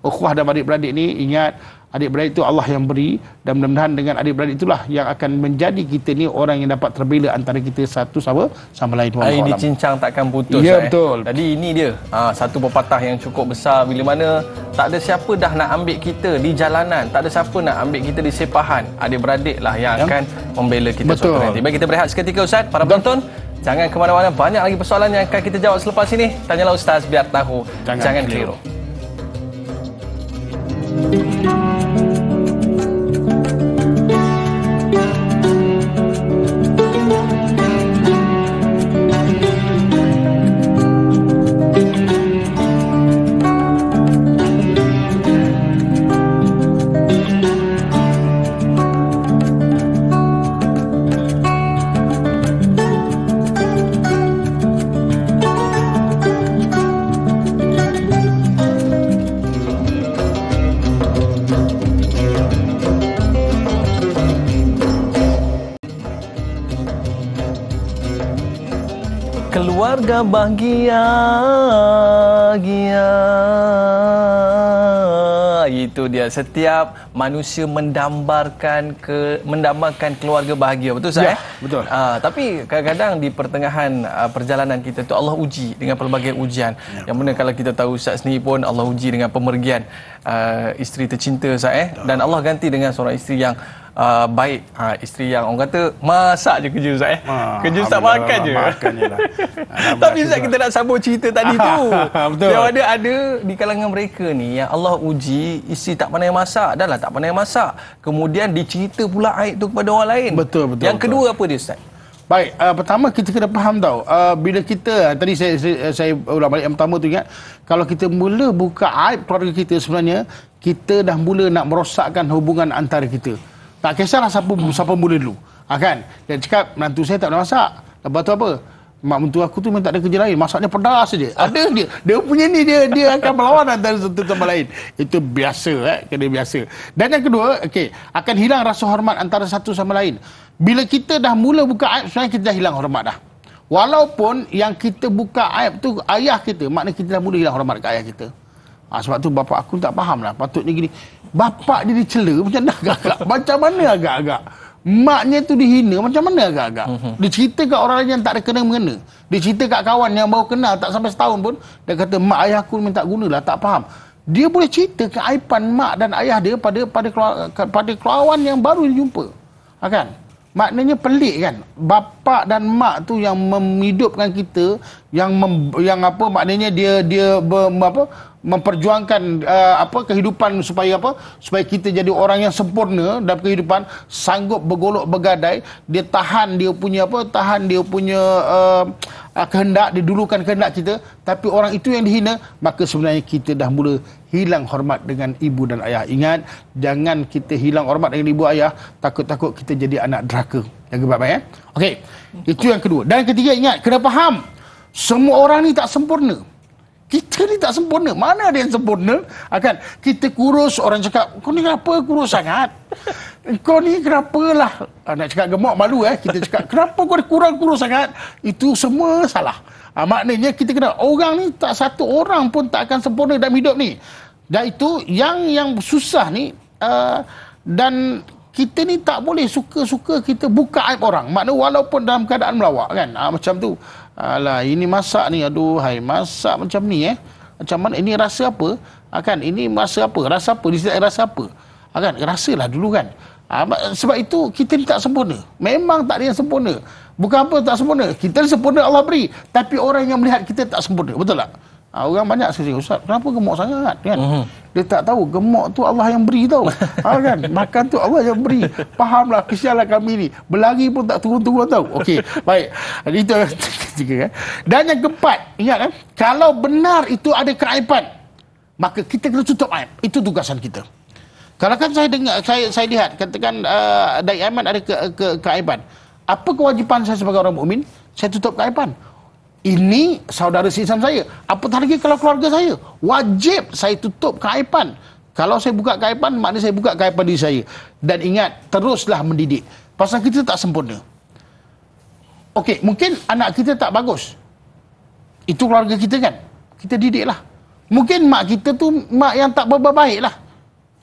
S2: ukhuwah dan adik-beradik ni. Ingat, adik-beradik itu Allah yang beri, dan mudah-mudahan dengan adik-beradik itulah yang akan menjadi kita ni orang yang dapat terbela antara kita satu sama lain.
S1: Air dicincang takkan putus.
S2: Ya, betul.
S1: Jadi ini dia satu pepatah yang cukup besar, bila mana tak ada siapa dah nak ambil kita di jalanan, tak ada siapa nak ambil kita di sepahan, adik-beradik lah yang akan membela kita suatu nanti. Baik, kita berehat seketika Ustaz. Para penonton, jangan ke mana-mana, banyak lagi persoalan yang akan kita jawab selepas ini. Tanyalah Ustaz biar tahu, jangan keliru. Keluarga bahagia, iaitu dia setiap manusia mendambakan keluarga bahagia. Betul Ustaz?
S2: Ya, betul.
S1: Tapi kadang-kadang di pertengahan perjalanan kita tu Allah uji dengan pelbagai ujian. Yang mana kalau kita tahu Ustaz sendiri pun Allah uji dengan pemergian isteri tercinta Ustaz dan Allah ganti dengan seorang isteri yang baik, isteri yang orang kata masak je kerja Ustaz kerja Ustaz makan je. Tapi Ustaz, kita nak sambung cerita tadi tu.
S2: Betul.
S1: Yang ada di kalangan mereka ni yang Allah uji isteri tak pandai masak, dah lah tak pandai masak. Kemudian dicerita pula aib tu kepada orang lain.
S2: Betul.
S1: Yang kedua apa dia Ustaz?
S2: Baik, pertama kita kena faham tau, bila kita tadi saya ulang balik yang pertama tu, ingat kalau kita mula buka aib keluarga kita, sebenarnya kita dah mula nak merosakkan hubungan antara kita. Tak kisahlah siapa mula dulu. Kan? Dia cakap, menantu saya tak nak masak. Lepas tu apa? Mak mentua aku tu minta ada kerja lain. Masaknya pedas saja. Ada dia. Dia punya ni, dia akan melawan antara satu sama lain. Itu biasa. Kena biasa. Dan yang kedua, akan hilang rasa hormat antara satu sama lain. Bila kita dah mula buka aib, sebenarnya kita dah hilang hormat dah. Walaupun yang kita buka aib tu ayah kita, maknanya kita dah mula hilang hormat kat ayah kita. Sebab tu bapa aku tak faham lah. Patutnya gini. Bapa dia dicela macam mana agak-agak? Macam mana agak-agak? Maknya tu dihina macam mana agak-agak? Dia cerita kat orang lain yang tak ada kena-mengena. Dia cerita kat kawan yang baru kenal tak sampai setahun pun, dia kata mak ayah aku minta guna lah, tak faham. Dia boleh cerita keaiban mak dan ayah dia pada kawan yang baru dia jumpa. Kan? Maknanya pelik kan, bapa dan mak tu yang menghidupkan kita, yang maknanya dia memperjuangkan kehidupan supaya kita jadi orang yang sempurna dalam kehidupan, sanggup bergolok bergadai, dia tahan dia punya kehendak, dia dulukan kehendak kita, tapi orang itu yang dihina, maka sebenarnya kita dah mula hilang hormat dengan ibu dan ayah. Ingat, jangan kita hilang hormat dengan ibu ayah, takut-takut kita jadi anak deraka. Jaga baik-baik. Okey, itu yang kedua. Dan yang ketiga, ingat, kena faham, semua orang ni tak sempurna. Kita ni tak sempurna. Mana ada yang sempurna? Kita kurus, orang cakap, kau ni kenapa kurus sangat? Kau ni kenapalah? Nak cakap gemuk malu kita cakap, kenapa kau kurang kurus sangat? Itu semua salah. Maknanya kita kena, orang ni tak satu orang pun tak akan sempurna dalam hidup ni. Dan itu yang susah ni, dan kita ni tak boleh suka-suka kita buka aib orang. Maknanya walaupun dalam keadaan melawak kan. Macam tu. Alah, ini masak ni, aduh, hai, masak macam ni macam mana, ini rasa apa? Ini rasa apa? Rasa apa? Dia rasa apa? Rasalah dulu kan. Sebab itu kita ni tak sempurna. Memang tak ada yang sempurna. Bukan apa tak sempurna. Kita ni sempurna Allah beri. Tapi orang yang melihat kita tak sempurna. Betul tak? Orang banyak sekali, Ustaz, kenapa gemuk sangat kan? Dia tak tahu gemuk tu Allah yang beri tau. Kan? Makan tu Allah yang beri. Fahamlah, kesianlah kami ni. Berlari pun tak turun-turun tau. Okey, baik. Itu yang ketiga kan. Dan yang keempat, ingat kan, kalau benar itu ada keaiban, maka kita kena tutup aib. Itu tugasan kita. Kalau kan saya dengar, saya lihat, katakan Daik Aiman ada keaiban. Apa kewajipan saya sebagai orang mukmin? Saya tutup keaiban. Ini saudara Islam saya. Apatah lagi kalau keluarga saya. Wajib saya tutup keaiban. Kalau saya buka keaiban, maknanya saya buka keaiban diri saya. Dan ingat, teruslah mendidik. Pasal kita tak sempurna. Okey, mungkin anak kita tak bagus. Itu keluarga kita kan. Kita didiklah. Mungkin mak kita tu mak yang tak berbaik lah.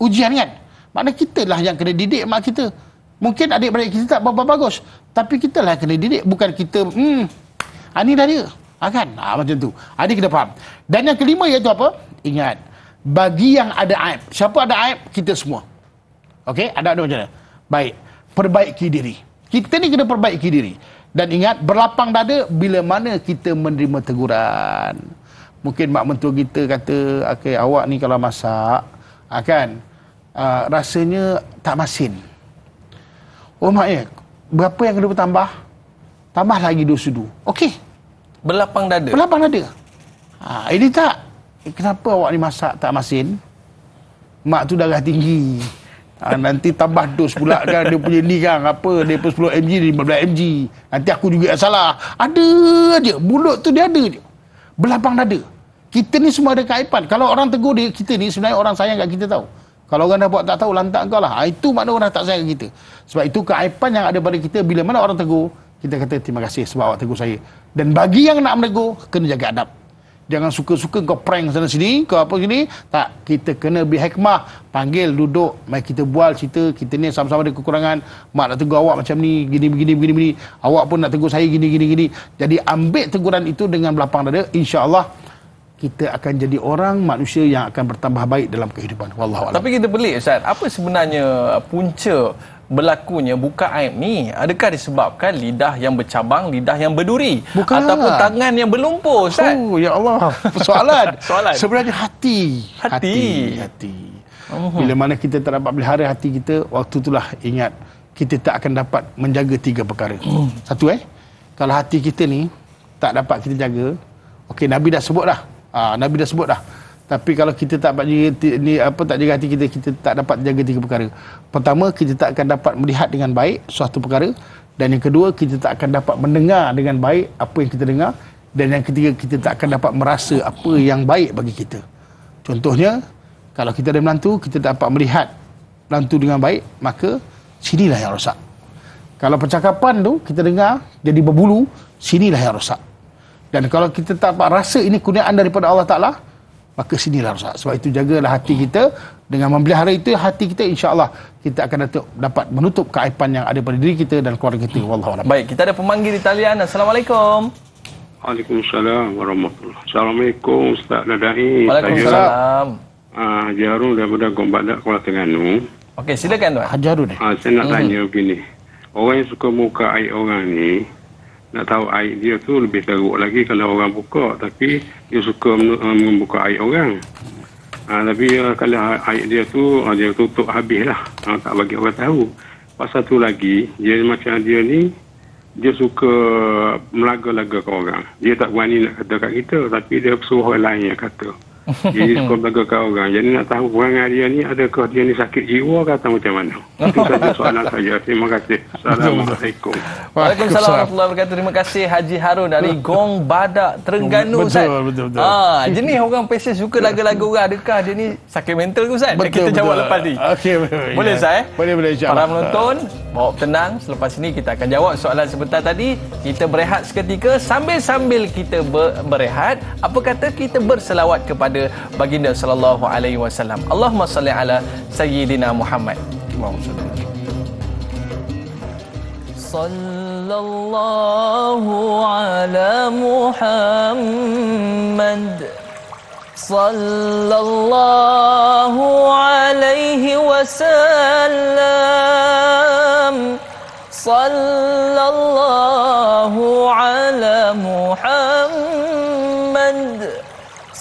S2: Ujian kan. Maknanya kita lah yang kena didik mak kita. Mungkin adik-beradik kita tak berapa bagus. Tapi kita lah yang kena didik. Bukan kita, ini dah dia. Kan? Macam tu. Ini kita faham. Dan yang kelima iaitu apa? Ingat. Bagi yang ada aib. Siapa ada aib? Kita semua. Okey? Ada macam mana? Baik. Perbaiki diri. Kita ni kena perbaiki diri. Dan ingat, berlapang dada bila mana kita menerima teguran. Mungkin mak mentua kita kata, okay, awak ni kalau masak, rasanya tak masin. Oh mak berapa yang kena bertambah? Tambah lagi 2 sudu. Okey.
S1: Berlapang dada.
S2: Berlapang dada. Ini tak. Kenapa awak ni masak tak masin? Mak tu darah tinggi. Nanti tambah dos pula kan. Dia punya ni kan. Apa. Dia pun 10 mg, dia 15 mg. Nanti aku juga yang salah. Ada je. Mulut tu dia ada je. Berlapang dada. Kita ni semua ada keaiban. Kalau orang tegur dia, kita ni sebenarnya orang sayang kat kita tahu. Kalau orang dah buat tak tahu, lantak kau lah. Itu makna orang tak sayang kat kita. Sebab itu keaiban yang ada pada kita, bila mana orang tegur, kita kata terima kasih sebab awak tegur saya. Dan bagi yang nak menegur, kena jaga adab. Jangan suka-suka kau prank sana sini, kau apa sini. Tak, kita kena berhikmah. Panggil, duduk, mari kita bual cerita. Kita ni sama-sama ada kekurangan. Mak nak tegur awak macam ni, begini. Awak pun nak tegur saya gini. Jadi ambil teguran itu dengan belapang dada. InsyaAllah kita akan jadi orang manusia yang akan bertambah baik dalam kehidupan. Wallahualam.
S1: Tapi kita pelik Ustaz, apa sebenarnya punca berlakunya buka aib ni? Adakah disebabkan lidah yang bercabang, lidah yang berduri?
S2: Bukan.
S1: Ataupun tangan yang berlumpur, Ustaz?
S2: Oh, ya Allah. Soalan.
S1: Soalan.
S2: Sebenarnya hati. Bila mana kita tak dapat pelihara hati kita, waktu itulah ingat kita tak akan dapat menjaga 3 perkara. Satu, kalau hati kita ni tak dapat kita jaga, okey, Nabi dah sebut dah. Nabi dah sebut dah. Tapi kalau kita tak jaga hati kita, kita tak dapat jaga 3 perkara. Pertama, kita tak akan dapat melihat dengan baik suatu perkara, dan yang kedua, kita tak akan dapat mendengar dengan baik apa yang kita dengar, dan yang ketiga, kita tak akan dapat merasa apa yang baik bagi kita. Contohnya, kalau kita ada menantu, kita tak dapat melihat menantu dengan baik, maka sinilah yang rosak. Kalau percakapan tu kita dengar jadi berbulu, sinilah yang rosak. Dan kalau kita tak dapat rasa ini kurniaan daripada Allah Ta'ala, maka sinilah rosak. Sebab itu jagalah hati kita. Dengan memelihara itu hati kita, insya-Allah kita akan dapat menutup keaiban yang ada pada diri kita dan keluarga kita. Wallahualam.
S1: Baik, kita ada pemanggil di talian. Assalamualaikum.
S4: Waalaikumsalam warahmatullahi. Assalamualaikum Ustaz Nadai.
S1: Waalaikumsalam.
S4: Haji Harun daripada Gombadak, Kuala Terengganu.
S1: Okey, silakan tuan.
S2: Haji Harun.
S4: Saya nak tanya begini. Orang yang suka muka aib orang ni, nak tahu aib dia tu lebih teruk lagi kalau orang buka, tapi dia suka membuka aib orang. Tapi kalau aib dia tu dia tutup habis lah, tak bagi orang tahu. Pasal tu lagi, dia macam dia ni, dia suka melaga-laga ke orang. Dia tak berani nak kata kat kita, tapi dia suruh orang lain yang kata. Dia suka melaga kat orang. Jadi nak tahu perangai dia ni, adakah dia ni sakit jiwa ke atau macam mana? Itu saja soalan saya. Terima kasih. Assalamualaikum.
S1: Waalaikumsalam warahmatullahi wabarakatuh. Terima kasih Haji Harun dari Gong Badak, Terengganu, Ustaz.
S2: Betul.
S1: Jenis orang pesel suka laga-laga orang. Adakah dia ni sakit mental ke, Ustaz? Kita jawab lepas ni.
S2: Okey.
S1: Boleh, Ustaz?
S2: Boleh insya-Allah.
S1: Para menonton, bawa tenang. Selepas ini kita akan jawab soalan sebentar tadi. Kita berehat seketika. Sambil-sambil kita berehat, apa kata kita berselawat kepada baginda sallallahu alaihi wasallam. Allahumma salli ala sayyidina Muhammad. Sallallahu ala Muhammad. Sallallahu alaihi wasallam. Sallallahu ala Muhammad.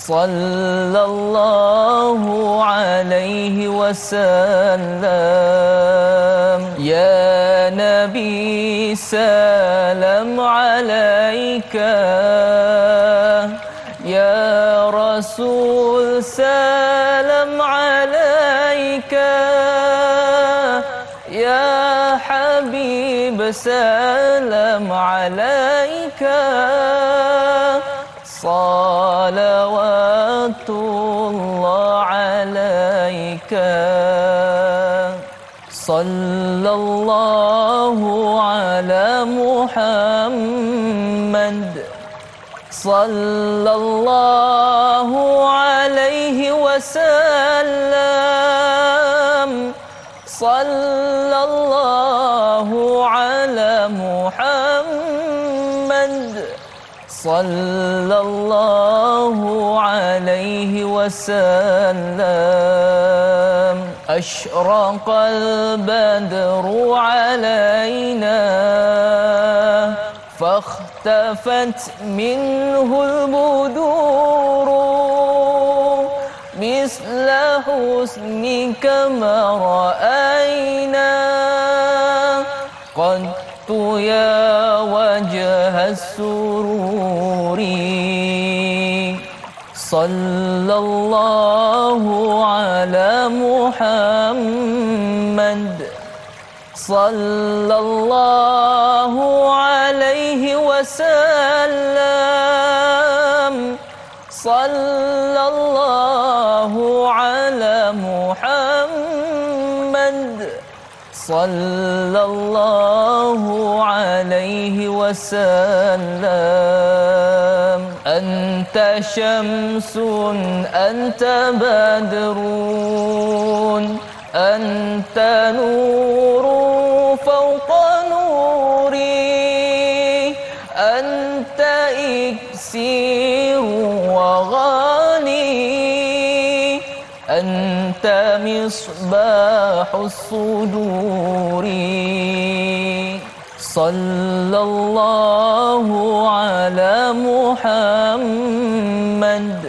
S1: Sallallahu alaihi wasallam. Ya Nabi salam alaika, Ya Rasul salam alaika, Ya Habib salam alaika. Salawatullah alaika. Sallallahu ala Muhammad. Sallallahu alaihi wasallam. Sallallahu ala Muhammad. Sallallahu alaihi wasallam. Ashraqal badru alaina, fahtafat minhul buduru, misla husnika ma ra'ayna, qadtu ya wajha sururi. Sallallahu ala Muhammad. Sallallahu alaihi wasallam. Sallallahu ala Muhammad. Sallallahu alaihi wasallam. أنت شمس أنت بدر أنت نور فوق نوري أنت إكسير وغالي أنت مصباح الصدور صلى الله على محمد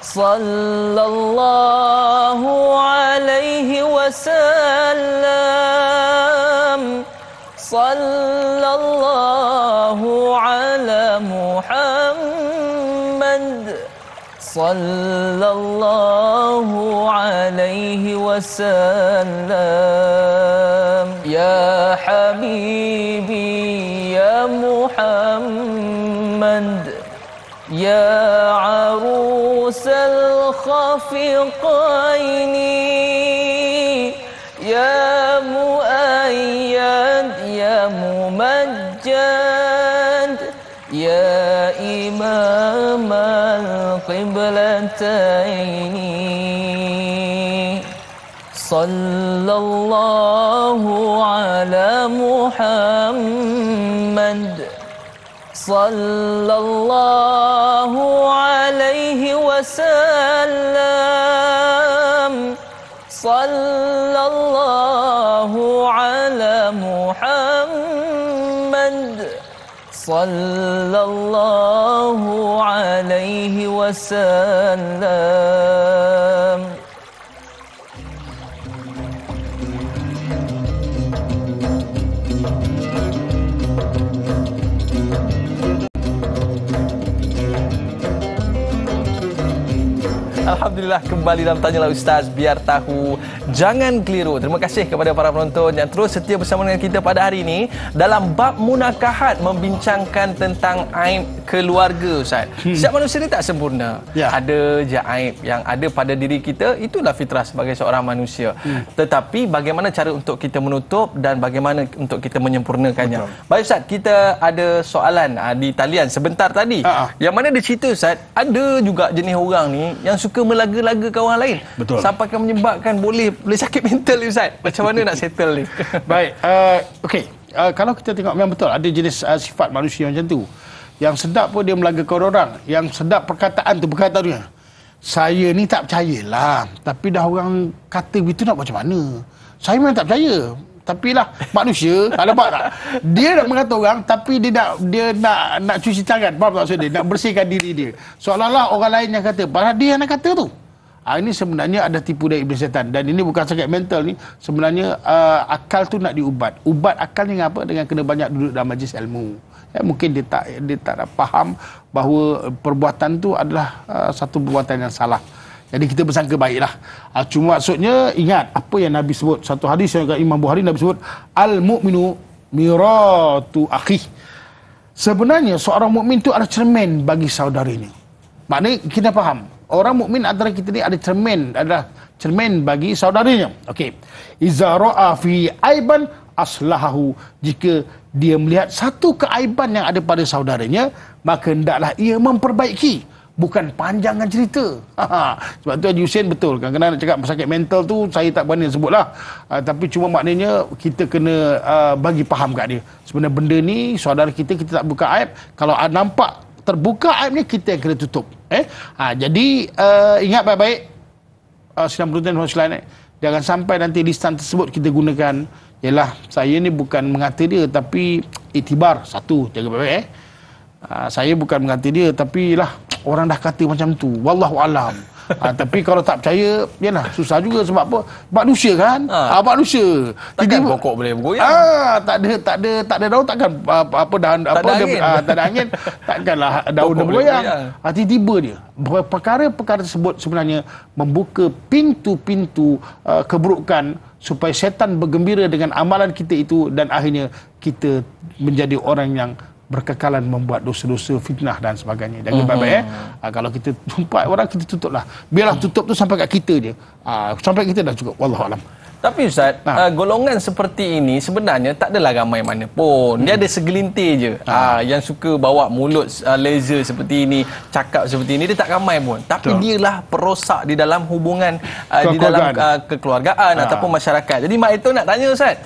S1: صلى الله عليه وسلم صلى الله على محمد صلى الله عليه وسلم يا حبيبي يا محمد يا عروس الخفقين يا مؤيد يا ممجد يا إمام القبلتين صلى الله على محمد صلى الله عليه وسلم صلى الله على محمد صلى الله عليه وسلم Alhamdulillah, kembali dalam Tanyalah Ustaz, biar tahu jangan keliru. Terima kasih kepada para penonton yang terus setia bersama dengan kita pada hari ini dalam bab munakahat, membincangkan tentang aib keluarga, Ustaz. Setiap manusia ni tak sempurna. Ada je aib yang ada pada diri kita, itulah fitrah sebagai seorang manusia. Tetapi bagaimana cara untuk kita menutup dan bagaimana untuk kita menyempurnakannya. Baik Ustaz, kita ada soalan di talian sebentar tadi. Yang mana dia cerita, Ustaz, ada juga jenis orang ni yang suka melaga-lagakan orang lain.
S2: Betul.
S1: Sampai akan menyebabkan boleh sakit mental ni, Ustaz. Macam mana nak settle ni?
S2: Baik, okey. Kalau kita tengok memang betul ada jenis sifat manusia macam tu. Yang sedap pun dia melagakan orang. Yang sedap perkataan tu, dia. Saya ni tak percayalah. Tapi dah orang kata begitu nak macam mana? Saya memang tak percaya. Tapi lah manusia, tak nampak tak? Dia nak mengata orang tapi dia nak cuci tangan. Faham tak maksud dia? Nak bersihkan diri dia. Seolah-olah orang lain yang kata, padahal dia yang nak kata tu. Ini sebenarnya ada tipu daya iblis setan. Dan ini bukan sakit mental ni. Sebenarnya akal tu nak diubat. Ubat akal dengan apa? Dengan kena banyak duduk dalam majlis ilmu. Mungkin dia tak faham bahawa perbuatan tu adalah satu perbuatan yang salah. Jadi kita bersangka baiklah. Cuma maksudnya ingat apa yang Nabi sebut. Satu hadis yang Imam Bukhari Nabi sebut, al-mu'minu miratu akhi. Sebenarnya seorang mukmin tu ada cermin bagi saudaranya. Maknanya kita faham. Orang mukmin antara kita ni ada cermin bagi saudaranya. Okey. Iza ra'a fi aiban aslahahu. Jika dia melihat satu keaiban yang ada pada saudaranya, maka hendaklah ia memperbaiki. Bukan panjangan cerita. Sebab tu Haji Hussein betul. Kadang-kadang nak cakap sakit mental tu, saya tak berani sebutlah. Tapi cuma maknanya kita kena bagi faham kat dia. Sebenarnya benda ni, saudara kita tak buka aib. Kalau nampak terbuka aib ni, kita yang kena tutup. Jadi, ingat baik-baik. Sidang penonton dan jangan sampai nanti lisan tersebut kita gunakan. Yalah, saya ni bukan mengata dia, tapi iktibar. Satu, jaga baik-baik. Saya bukan mengata dia, tapi lah orang dah kata macam tu. Wallahu alam. Tapi kalau tak percaya, yalah susah juga. Sebab apa? Manusia kan? Manusia.
S1: Takkan pokok boleh bergoyang.
S2: Tak ada daun, takkan tak ada angin, takkanlah daun dia bergoyang. Tiba-tiba dia. Perkara-perkara tersebut sebenarnya membuka pintu-pintu keburukan supaya syaitan bergembira dengan amalan kita itu dan akhirnya kita menjadi orang yang berkekalan membuat dosa-dosa, fitnah dan sebagainya. Jangan baik-baik kalau kita jumpa orang, kita tutuplah. Biarlah tutup tu sampai kat kita je. Sampai kita dah cukup. Wallahu alam.
S1: Tapi Ustaz, golongan seperti ini sebenarnya tak adalah ramai mana pun. Dia ada segelintir je yang suka bawa mulut laser seperti ini, cakap seperti ini, dia tak ramai pun. Tapi dialah perosak di dalam hubungan di dalam kekeluargaan ataupun masyarakat. Jadi Mak Itu nak tanya Ustaz.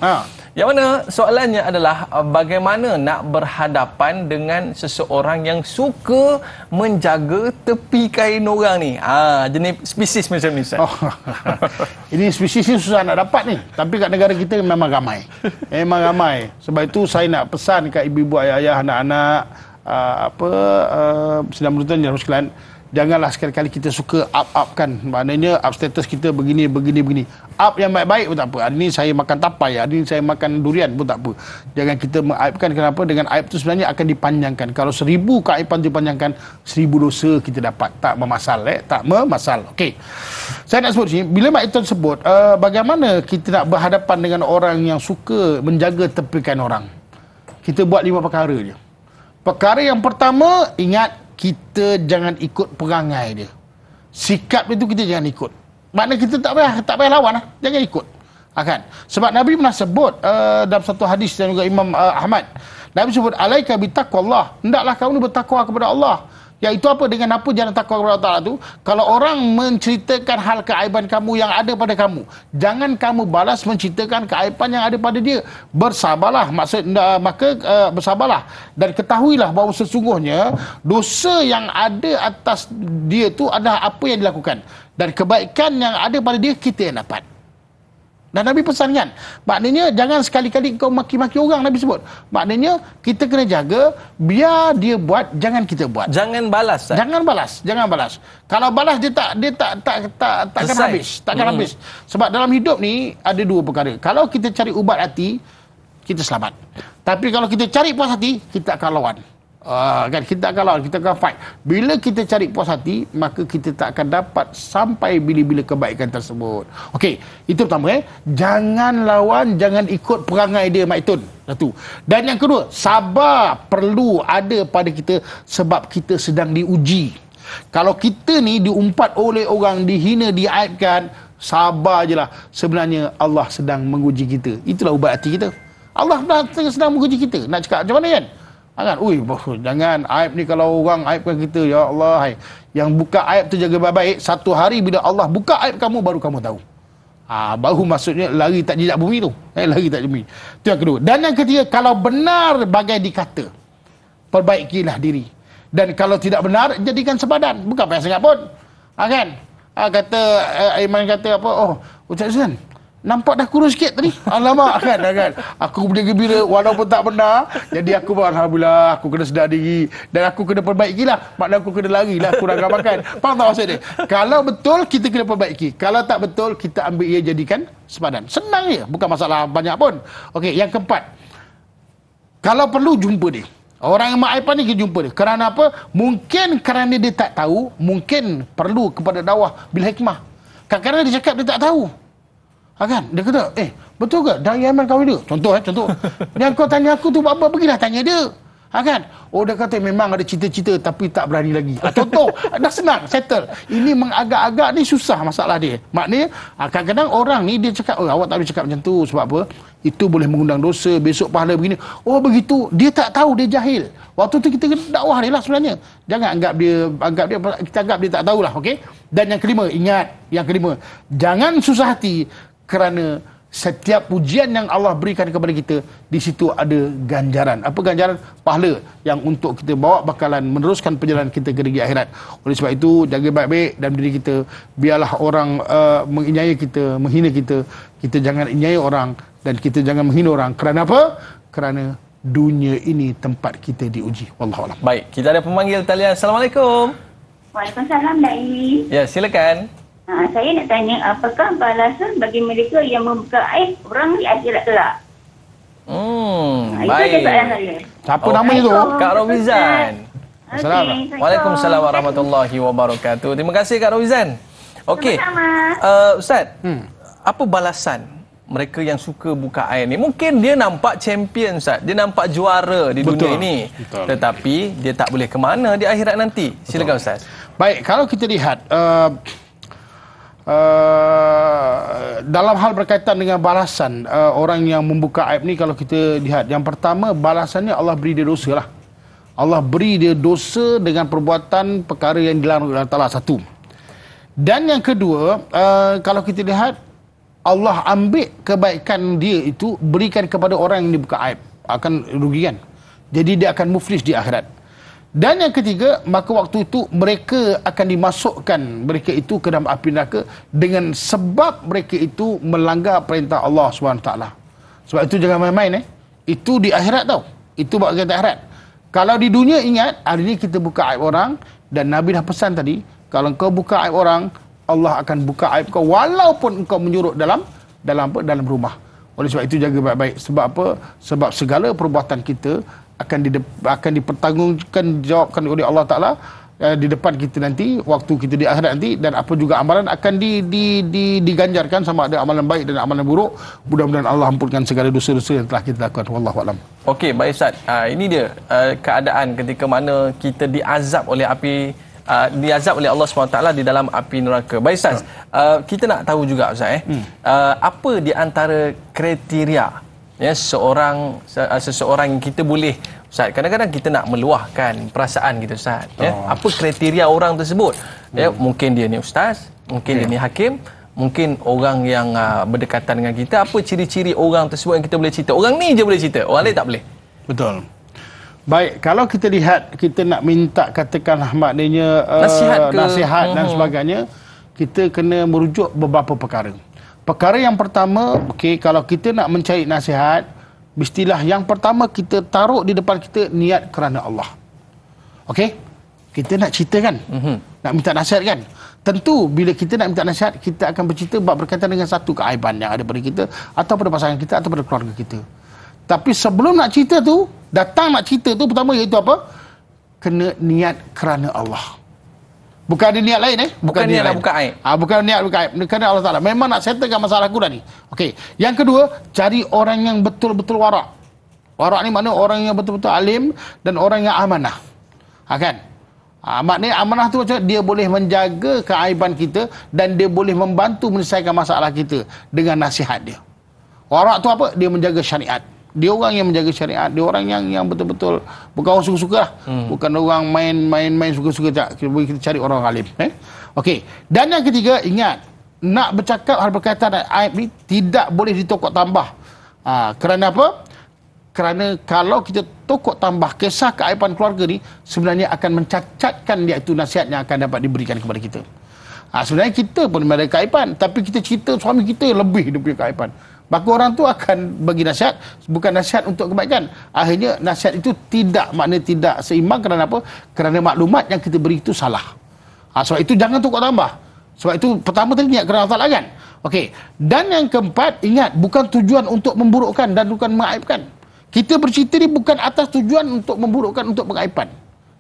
S1: Yang mana soalannya adalah bagaimana nak berhadapan dengan seseorang yang suka menjaga tepi kain orang ni. Jenis spesies macam ni Ustaz.
S2: Ini spesies ni susah nak dapat ni. Tapi kat negara kita memang ramai. Memang ramai. Sebab itu saya nak pesan kat ibu-ibu, ayah-ayah, anak-anak sedang menonton dalam sekalian, janganlah sekali-kali kita suka up-upkan. Maknanya up status kita begini. Up yang baik-baik pun tak apa. Hari ni saya makan tapai, hari ni saya makan durian pun tak apa. Jangan kita mengaibkan. Kenapa? Dengan aib tu sebenarnya akan dipanjangkan. Kalau 1000 keaiban dipanjangkan, 1000 dosa kita dapat. Tak memasal. Tak memasal. Okey. Saya nak sebut sini, bila Mak Itu sebut, bagaimana kita nak berhadapan dengan orang yang suka menjaga tepikan orang. Kita buat 5 perkara je. Perkara yang pertama, ingat, kita jangan ikut perangai dia. Sikap dia tu kita jangan ikut. Maknanya kita tak payah lawan lah. Jangan ikut. Kan? Sebab Nabi pernah sebut dalam satu hadis dan juga Imam Ahmad. Nabi sebut, alaika bitaqwallah. Hendaklah kamu bertakwa kepada Allah. Iaitu apa? Dengan apa jalan takwa kepada Allah Ta'ala tu? Kalau orang menceritakan hal keaiban kamu yang ada pada kamu, jangan kamu balas menceritakan keaiban yang ada pada dia. Bersabarlah. Bersabarlah. Dan ketahuilah bahawa sesungguhnya dosa yang ada atas dia tu adalah apa yang dilakukan. Dan kebaikan yang ada pada dia, kita yang dapat. Dan Nabi pesan kan, maknanya jangan sekali-kali kau maki-maki orang. Nabi sebut, maknanya kita kena jaga, biar dia buat, jangan kita buat.
S1: Jangan balas.
S2: Jangan balas. Kalau balas dia takkan habis. Sebab dalam hidup ni ada 2 perkara. Kalau kita cari ubat hati, kita selamat. Tapi kalau kita cari puas hati, kita akan lawan. Kita akan lawan, kita akan fight. Bila kita cari puas hati, maka kita tak akan dapat sampai bila-bila kebaikan tersebut. Okey, itu pertama. Jangan lawan, jangan ikut perangai dia, Mak Itun. Satu. Dan yang kedua, sabar perlu ada pada kita sebab kita sedang diuji. Kalau kita ni diumpat oleh orang, dihina, diaibkan, sabar je lah. Sebenarnya Allah sedang menguji kita. Itulah ubat hati kita. Allah sedang menguji kita. Nak cakap macam mana kan? Jangan aib ni, kalau orang aibkan kita, ya Allah, yang buka aib tu jaga baik-baik. Satu hari bila Allah buka aib kamu, baru kamu tahu. Baru maksudnya lari tak jejak bumi tu. Lari tak bumi. Itu yang kedua. Dan yang ketiga, kalau benar bagai dikata, perbaikilah diri. Dan kalau tidak benar, jadikan sepadan. Bukan payah sangat pun. Kan? Kata Aiman kata apa? Ustaz Zan, nampak dah kurus sikit tadi. Alamak kan. Aku boleh gembira walaupun tak benar. Jadi aku alhamdulillah, aku kena sedar diri dan aku kena perbaikilah. Maknanya aku kena larilah, kurangkan makan. Faham tak maksud dia? Kalau betul, kita kena perbaiki. Kalau tak betul, kita ambil ia jadikan sepadan. Senang je, bukan masalah banyak pun. Okey, yang keempat, kalau perlu jumpa dia. Orang yang ma'aifan ni kita jumpa dia. Kerana apa? Mungkin kerana dia tak tahu, mungkin perlu kepada dakwah bil hikmah. Kadang-kadang dia cakap dia tak tahu. Kan? Dia kata, betul ke? Dari Yaman kau dia? Contoh. Yang kau tanya aku tu apa? Pergilah tanya dia. Kan? Dia kata memang ada cita-cita tapi tak berani lagi. Contoh, dah senang, settle. Ini mengagak-agak ni susah masalah dia. Maknanya, kadang-kadang orang ni dia cakap, awak tak boleh cakap macam tu. Sebab apa? Itu boleh mengundang dosa, besok pahala begini. Begitu. Dia tak tahu, dia jahil. Waktu tu kita kena dakwah dia lah sebenarnya. Jangan kita anggap dia tak tahulah. Okey? Dan yang kelima, ingat, jangan susah hati. Kerana setiap pujian yang Allah berikan kepada kita, di situ ada ganjaran. Apa ganjaran? Pahala yang untuk kita bawa bakalan meneruskan perjalanan kita ke negeri akhirat. Oleh sebab itu, jaga baik-baik dalam diri kita. Biarlah orang menginyai kita, menghina kita. Kita jangan inyai orang dan kita jangan menghina orang. Kerana apa? Kerana dunia ini tempat kita diuji. Wallahualam.
S1: Baik, kita ada pemanggil talian. Assalamualaikum.
S5: Waalaikumsalam, Dai.
S1: Ya, silakan.
S5: Saya nak tanya, apakah balasan bagi mereka yang membuka aib orang di akhirat kelak?
S1: Baik.
S5: Itu soalan saya.
S2: Siapa namanya tu?
S1: Kak Rawizan.
S5: Assalamualaikum.
S1: Waalaikumsalam warahmatullahi wabarakatuh. Terima kasih Kak Rawizan. Okey. Ustaz, apa balasan mereka yang suka buka aib ni? Mungkin dia nampak champion, Ustaz. Dia nampak juara di dunia ini. Tetapi dia tak boleh ke mana di akhirat nanti. Silakan Ustaz.
S2: Baik, kalau kita lihat dalam hal berkaitan dengan balasan orang yang membuka aib ni, kalau kita lihat, yang pertama balasannya Allah beri dia dosa lah. Allah beri dia dosa dengan perbuatan perkara yang dilarang oleh Allah Ta'ala, satu. Dan yang kedua, kalau kita lihat, Allah ambil kebaikan dia itu berikan kepada orang yang dibuka aib, akan rugikan. Jadi dia akan muflis di akhirat. Dan yang ketiga, maka waktu itu mereka akan dimasukkan mereka itu ke dalam api neraka dengan sebab mereka itu melanggar perintah Allah SWT. Sebab itu jangan main-main. Itu di akhirat tau. Itu buat kita akhirat. Kalau di dunia, ingat, hari ini kita buka aib orang, dan Nabi dah pesan tadi, kalau kau buka aib orang, Allah akan buka aib kau walaupun engkau menyurut dalam rumah. Oleh sebab itu jaga baik-baik. Sebab apa? Sebab segala perbuatan kita akan dipertanggungjawabkan oleh Allah Ta'ala di depan kita nanti, waktu kita di akhirat nanti, dan apa juga amalan akan diganjarkan, sama ada amalan baik dan amalan buruk. Mudah-mudahan Allah ampunkan segala dosa-dosa yang telah kita lakukan. Wallahu a'lam.
S1: Okey, baik Ustaz. Ini dia keadaan ketika mana kita diazab oleh Allah SWT di dalam api neraka. Baik Ustaz, kita nak tahu juga Ustaz, apa di antara kriteria seseorang yang kita boleh, Ustaz, kadang-kadang kita nak meluahkan perasaan kita, Ustaz, apa kriteria orang tersebut, mungkin dia ni ustaz, mungkin dia ni hakim, mungkin orang yang berdekatan dengan kita, apa ciri-ciri orang tersebut yang kita boleh cerita, orang ni je boleh cerita, orang lain tak boleh.
S2: Betul. Baik, kalau kita lihat, kita nak minta katakanlah maknanya nasihat dan sebagainya, kita kena merujuk beberapa perkara. Perkara yang pertama, kalau kita nak mencari nasihat, mestilah yang pertama kita taruh di depan kita niat kerana Allah. Kita nak cerita kan? Nak minta nasihat kan? Tentu bila kita nak minta nasihat, kita akan bercerita berkaitan dengan satu keaiban yang ada pada kita, atau pada pasangan kita, atau pada keluarga kita. Tapi sebelum nak cerita tu, datang nak cerita tu, pertama iaitu apa? Kena niat kerana Allah. Bukan ada niat lain
S1: Bukan niat nak buka aib.
S2: Bukan niat buka aib. Kerana Allah Ta'ala memang nak settlekan masalah aku dah ni. Yang kedua, cari orang yang betul-betul warak. Warak ni makna orang yang betul-betul alim dan orang yang amanah. Maknanya amanah tu macam dia boleh menjaga keaiban kita dan dia boleh membantu menyelesaikan masalah kita dengan nasihat dia. Warak tu apa? Dia menjaga syariat. Dia orang yang menjaga syariat. Dia orang yang betul-betul, bukan orang suka-suka lah. Bukan orang main suka-suka. Kita cari orang alim. Dan yang ketiga, ingat, nak bercakap hal berkaitan aib ni tidak boleh ditokok tambah. Kerana apa? Kerana kalau kita tokok tambah kisah keaiban keluarga ni, sebenarnya akan mencacatkan dia itu nasihat yang akan dapat diberikan kepada kita. Sebenarnya kita pun ada keaiban, tapi kita cerita suami kita lebih dia punya keaiban. Maka orang tu akan bagi nasihat, bukan nasihat untuk kebaikan. Akhirnya nasihat itu makna tidak seimbang. Kerana apa? Kerana maklumat yang kita beri itu salah. Sebab itu jangan tokok tambah. Sebab itu pertama tadi niat kerana Allah Ta'ala kan. Dan yang keempat, ingat, bukan tujuan untuk memburukkan dan bukan mengaibkan. Kita bercerita ni bukan atas tujuan untuk memburukkan, untuk mengaibkan.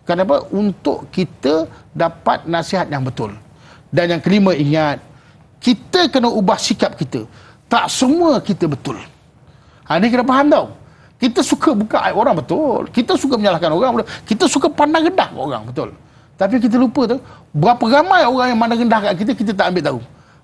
S2: Kenapa? Untuk kita dapat nasihat yang betul. Dan yang kelima, ingat, kita kena ubah sikap kita. Tak semua kita betul. Ini kena faham tau. Kita suka buka aib orang, betul. Kita suka menyalahkan orang, betul. Kita suka pandang rendah orang, betul. Tapi kita lupa tu, berapa ramai orang yang pandang rendah kat kita, kita tak ambil tahu.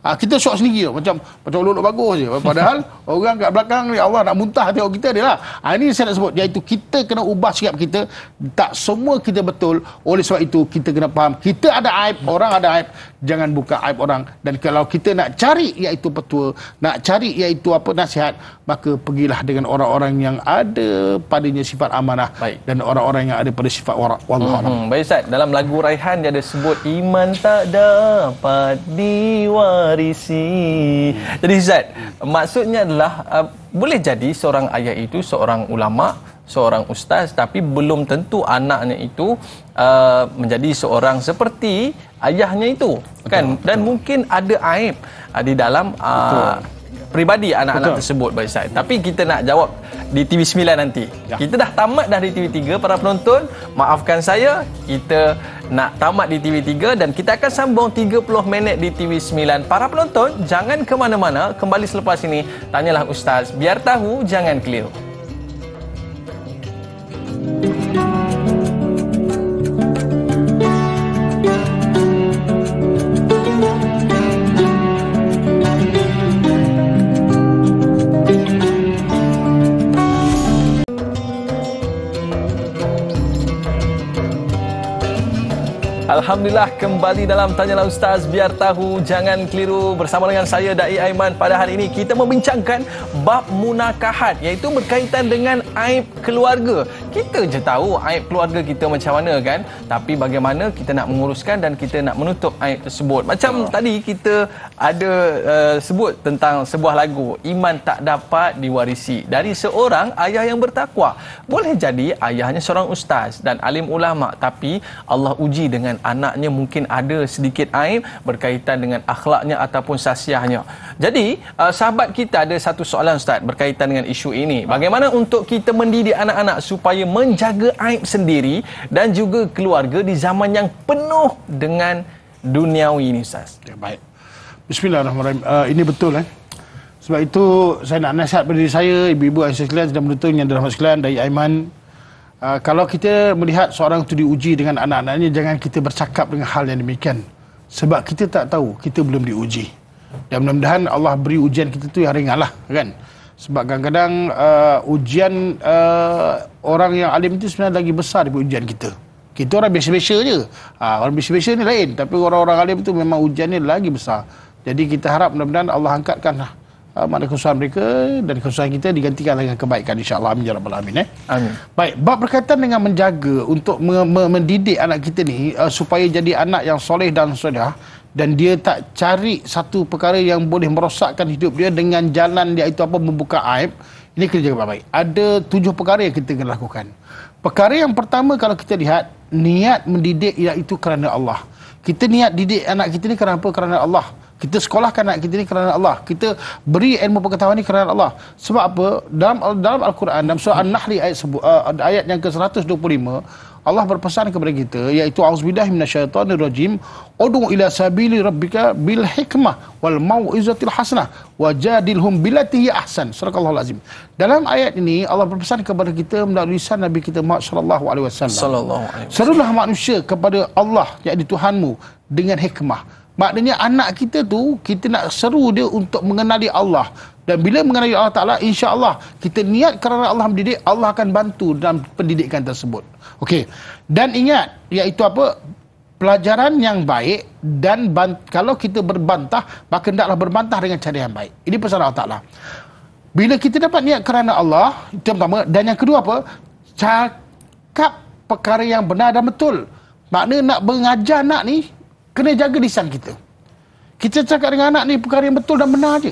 S2: Kita syok sendiri tau. Macam olok-olok bagus je. Padahal orang kat belakang ni, Allah nak muntah tengok kita dia lah. Ini saya nak sebut, iaitu kita kena ubah sikap kita. Tak semua kita betul. Oleh sebab itu kita kena faham, kita ada aib, orang ada aib. Jangan buka aib orang. Dan kalau kita nak cari iaitu petua, nak cari iaitu nasihat, maka pergilah dengan orang-orang yang ada padanya sifat amanah.
S1: Baik.
S2: Dan orang-orang yang ada pada sifat warak. Wallahualam.
S1: Baik Ustaz, dalam lagu Raihan dia ada sebut iman tak dapat diwarisi. Jadi Ustaz, maksudnya adalah boleh jadi seorang ayah itu seorang ulama, seorang ustaz, tapi belum tentu anaknya itu menjadi seorang seperti ayahnya itu, kan? Dan mungkin ada aib di dalam peribadi anak-anak tersebut, Baik Ustaz. Tapi kita nak jawab di TV9 nanti. Kita dah tamat dah di TV3, para penonton. Maafkan saya, kita nak tamat di TV3 dan kita akan sambung 30 minit di TV9. Para penonton, jangan ke mana-mana. Kembali selepas ini, Tanyalah Ustaz. Biar tahu, jangan keliru. Alhamdulillah kembali dalam Tanyalah Ustaz, biar tahu jangan keliru. Bersama dengan saya Dai Aiman. Pada hari ini kita membincangkan bab munakahat, iaitu berkaitan dengan aib keluarga. Kita je tahu aib keluarga kita macam mana kan, tapi bagaimana kita nak menguruskan dan kita nak menutup aib tersebut. Macam tadi kita ada sebut tentang sebuah lagu, iman tak dapat diwarisi, dari seorang ayah yang bertakwa. Boleh jadi ayahnya seorang ustaz dan alim ulama, tapi Allah uji dengan anaknya mungkin ada sedikit aib berkaitan dengan akhlaknya ataupun sasiahnya. Jadi sahabat kita ada satu soalan Ustaz berkaitan dengan isu ini. Bagaimana untuk kita mendidik anak-anak supaya menjaga aib sendiri dan juga keluarga di zaman yang penuh dengan duniawi ini Ustaz?
S2: Ya, baik. Bismillahirrahmanirrahim. Ini betul Sebab itu saya nak nasihat pada diri saya, ibu-ibu dan sekalian sedang menonton yang dirahmati sekalian, Dai Aiman. Kalau kita melihat seorang itu diuji dengan anak-anaknya, jangan kita bercakap dengan hal yang demikian. Sebab kita tak tahu, kita belum diuji. Dan mudah-mudahan Allah beri ujian kita tu yang ringan lah kan. Sebab kadang-kadang ujian orang yang alim itu sebenarnya lagi besar daripada ujian kita. Kita orang biasa-biasa je. Orang biasa-biasa ni lain. Tapi orang-orang alim itu memang ujiannya lagi besar. Jadi kita harap mudah-mudahan Allah angkatkan makna kesusahan mereka dan kesusahan kita digantikan dengan kebaikan, insya-Allah. Amin ya rabbal alamin.
S1: Amin.
S2: Baik, bab berkaitan dengan menjaga untuk mendidik anak kita ni supaya jadi anak yang soleh dan soleha, dan dia tak cari satu perkara yang boleh merosakkan hidup dia dengan jalan iaitu apa, membuka aib. Ini kena jaga baik-baik. Ada 7 perkara yang kita kena lakukan. Perkara yang pertama, kalau kita lihat, niat mendidik iaitu kerana Allah. Kita niat didik anak kita ni kerana apa? Kerana Allah. Kita sekolahkan anak kita ni kerana Allah. Kita beri ilmu pengetahuan ni kerana Allah. Sebab apa? Dalam Al-Quran, dalam surah An-Nahl ayat yang ke-125, Allah berpesan kepada kita, iaitu auzubillahi minasyaitonirrajim, ud'u ila sabili rabbika bil hikmah wal mau'izatil hasanah wajadilhum billati hi ahsan. Sadaqallahul azim. Dalam ayat ini Allah berpesan kepada kita melalui lisan Nabi kita Muhammad sallallahu alaihi wasallam. Serulah manusia kepada Allah, iaitu Tuhanmu, dengan hikmah. Maknanya anak kita tu, kita nak seru dia untuk mengenali Allah. Dan bila mengenali Allah Ta'ala, insya-Allah kita niat kerana Allah mendidik, Allah akan bantu dalam pendidikan tersebut. Okey. Dan ingat, iaitu apa? Pelajaran yang baik, dan kalau kita berbantah, maka hendaklah berbantah dengan cara yang baik. Ini pesan Allah Ta'ala. Bila kita dapat niat kerana Allah, itu yang pertama. Dan yang kedua apa? Cakap perkara yang benar dan betul. Maknanya nak mengajar anak ni, kena jaga lisan kita. Kita cakap dengan anak ni perkara yang betul dan benar je.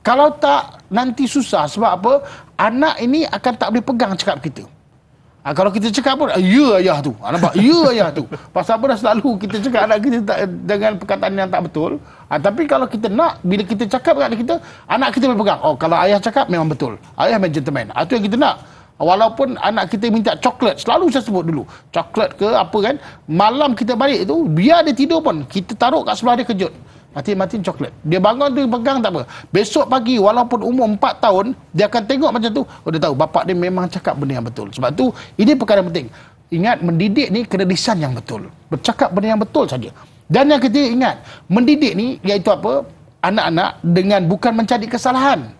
S2: Kalau tak, nanti susah. Sebab apa? Anak ini akan tak boleh pegang cakap kita. Kalau kita cakap pun, ya ayah tu. Nampak? Ya ayah tu. Pasal apa dah selalu kita cakap anak kita dengan perkataan yang tak betul. Tapi kalau kita nak, bila kita cakap dengan anak kita boleh pegang. Oh, kalau ayah cakap memang betul. Ayah memang gentleman. Itu yang kita nak. Walaupun anak kita minta coklat, selalu saya sebut dulu, coklat ke apa kan, malam kita balik tu, biar dia tidur pun, kita taruh kat sebelah dia kejut, matiin coklat. Dia bangun tu pegang tak apa. Besok pagi walaupun umur 4 tahun, dia akan tengok macam tu, dia tahu bapak dia memang cakap benda yang betul. Sebab tu ini perkara penting. Ingat, mendidik ni kena lisan yang betul, bercakap benda yang betul saja. Dan yang ketiga, ingat, mendidik ni iaitu apa? Anak-anak dengan bukan mencari kesalahan.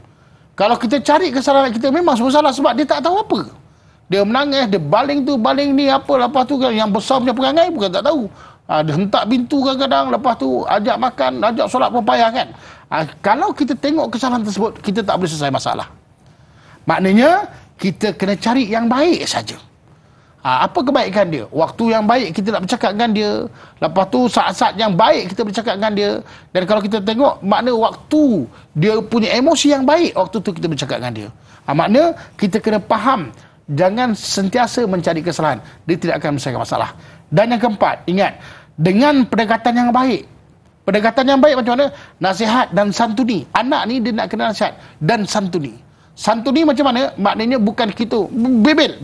S2: Kalau kita cari kesalahan kita, memang semua salah sebab dia tak tahu apa. Dia menangis, dia baling tu, baling ni apa, lepas tu yang besar punya perangai bukan tak tahu. Dia hentak pintu kadang-kadang, lepas tu ajak makan, ajak solat pun payah kan. Kalau kita tengok kesalahan tersebut, kita tak boleh selesai masalah. Maknanya, kita kena cari yang baik saja. Apa kebaikan dia? Waktu yang baik kita nak bercakap dengan dia. Lepas tu saat-saat yang baik kita bercakap dengan dia. Dan kalau kita tengok, makna waktu dia punya emosi yang baik, waktu tu kita bercakap dengan dia. Makna kita kena faham, jangan sentiasa mencari kesalahan. Dia tidak akan menyelesaikan masalah. Dan yang keempat, ingat, dengan pendekatan yang baik. Pendekatan yang baik macam mana? Nasihat dan santuni. Anak ni dia nak kena nasihat dan santuni. Santuni macam mana? Maknanya bukan kita bebel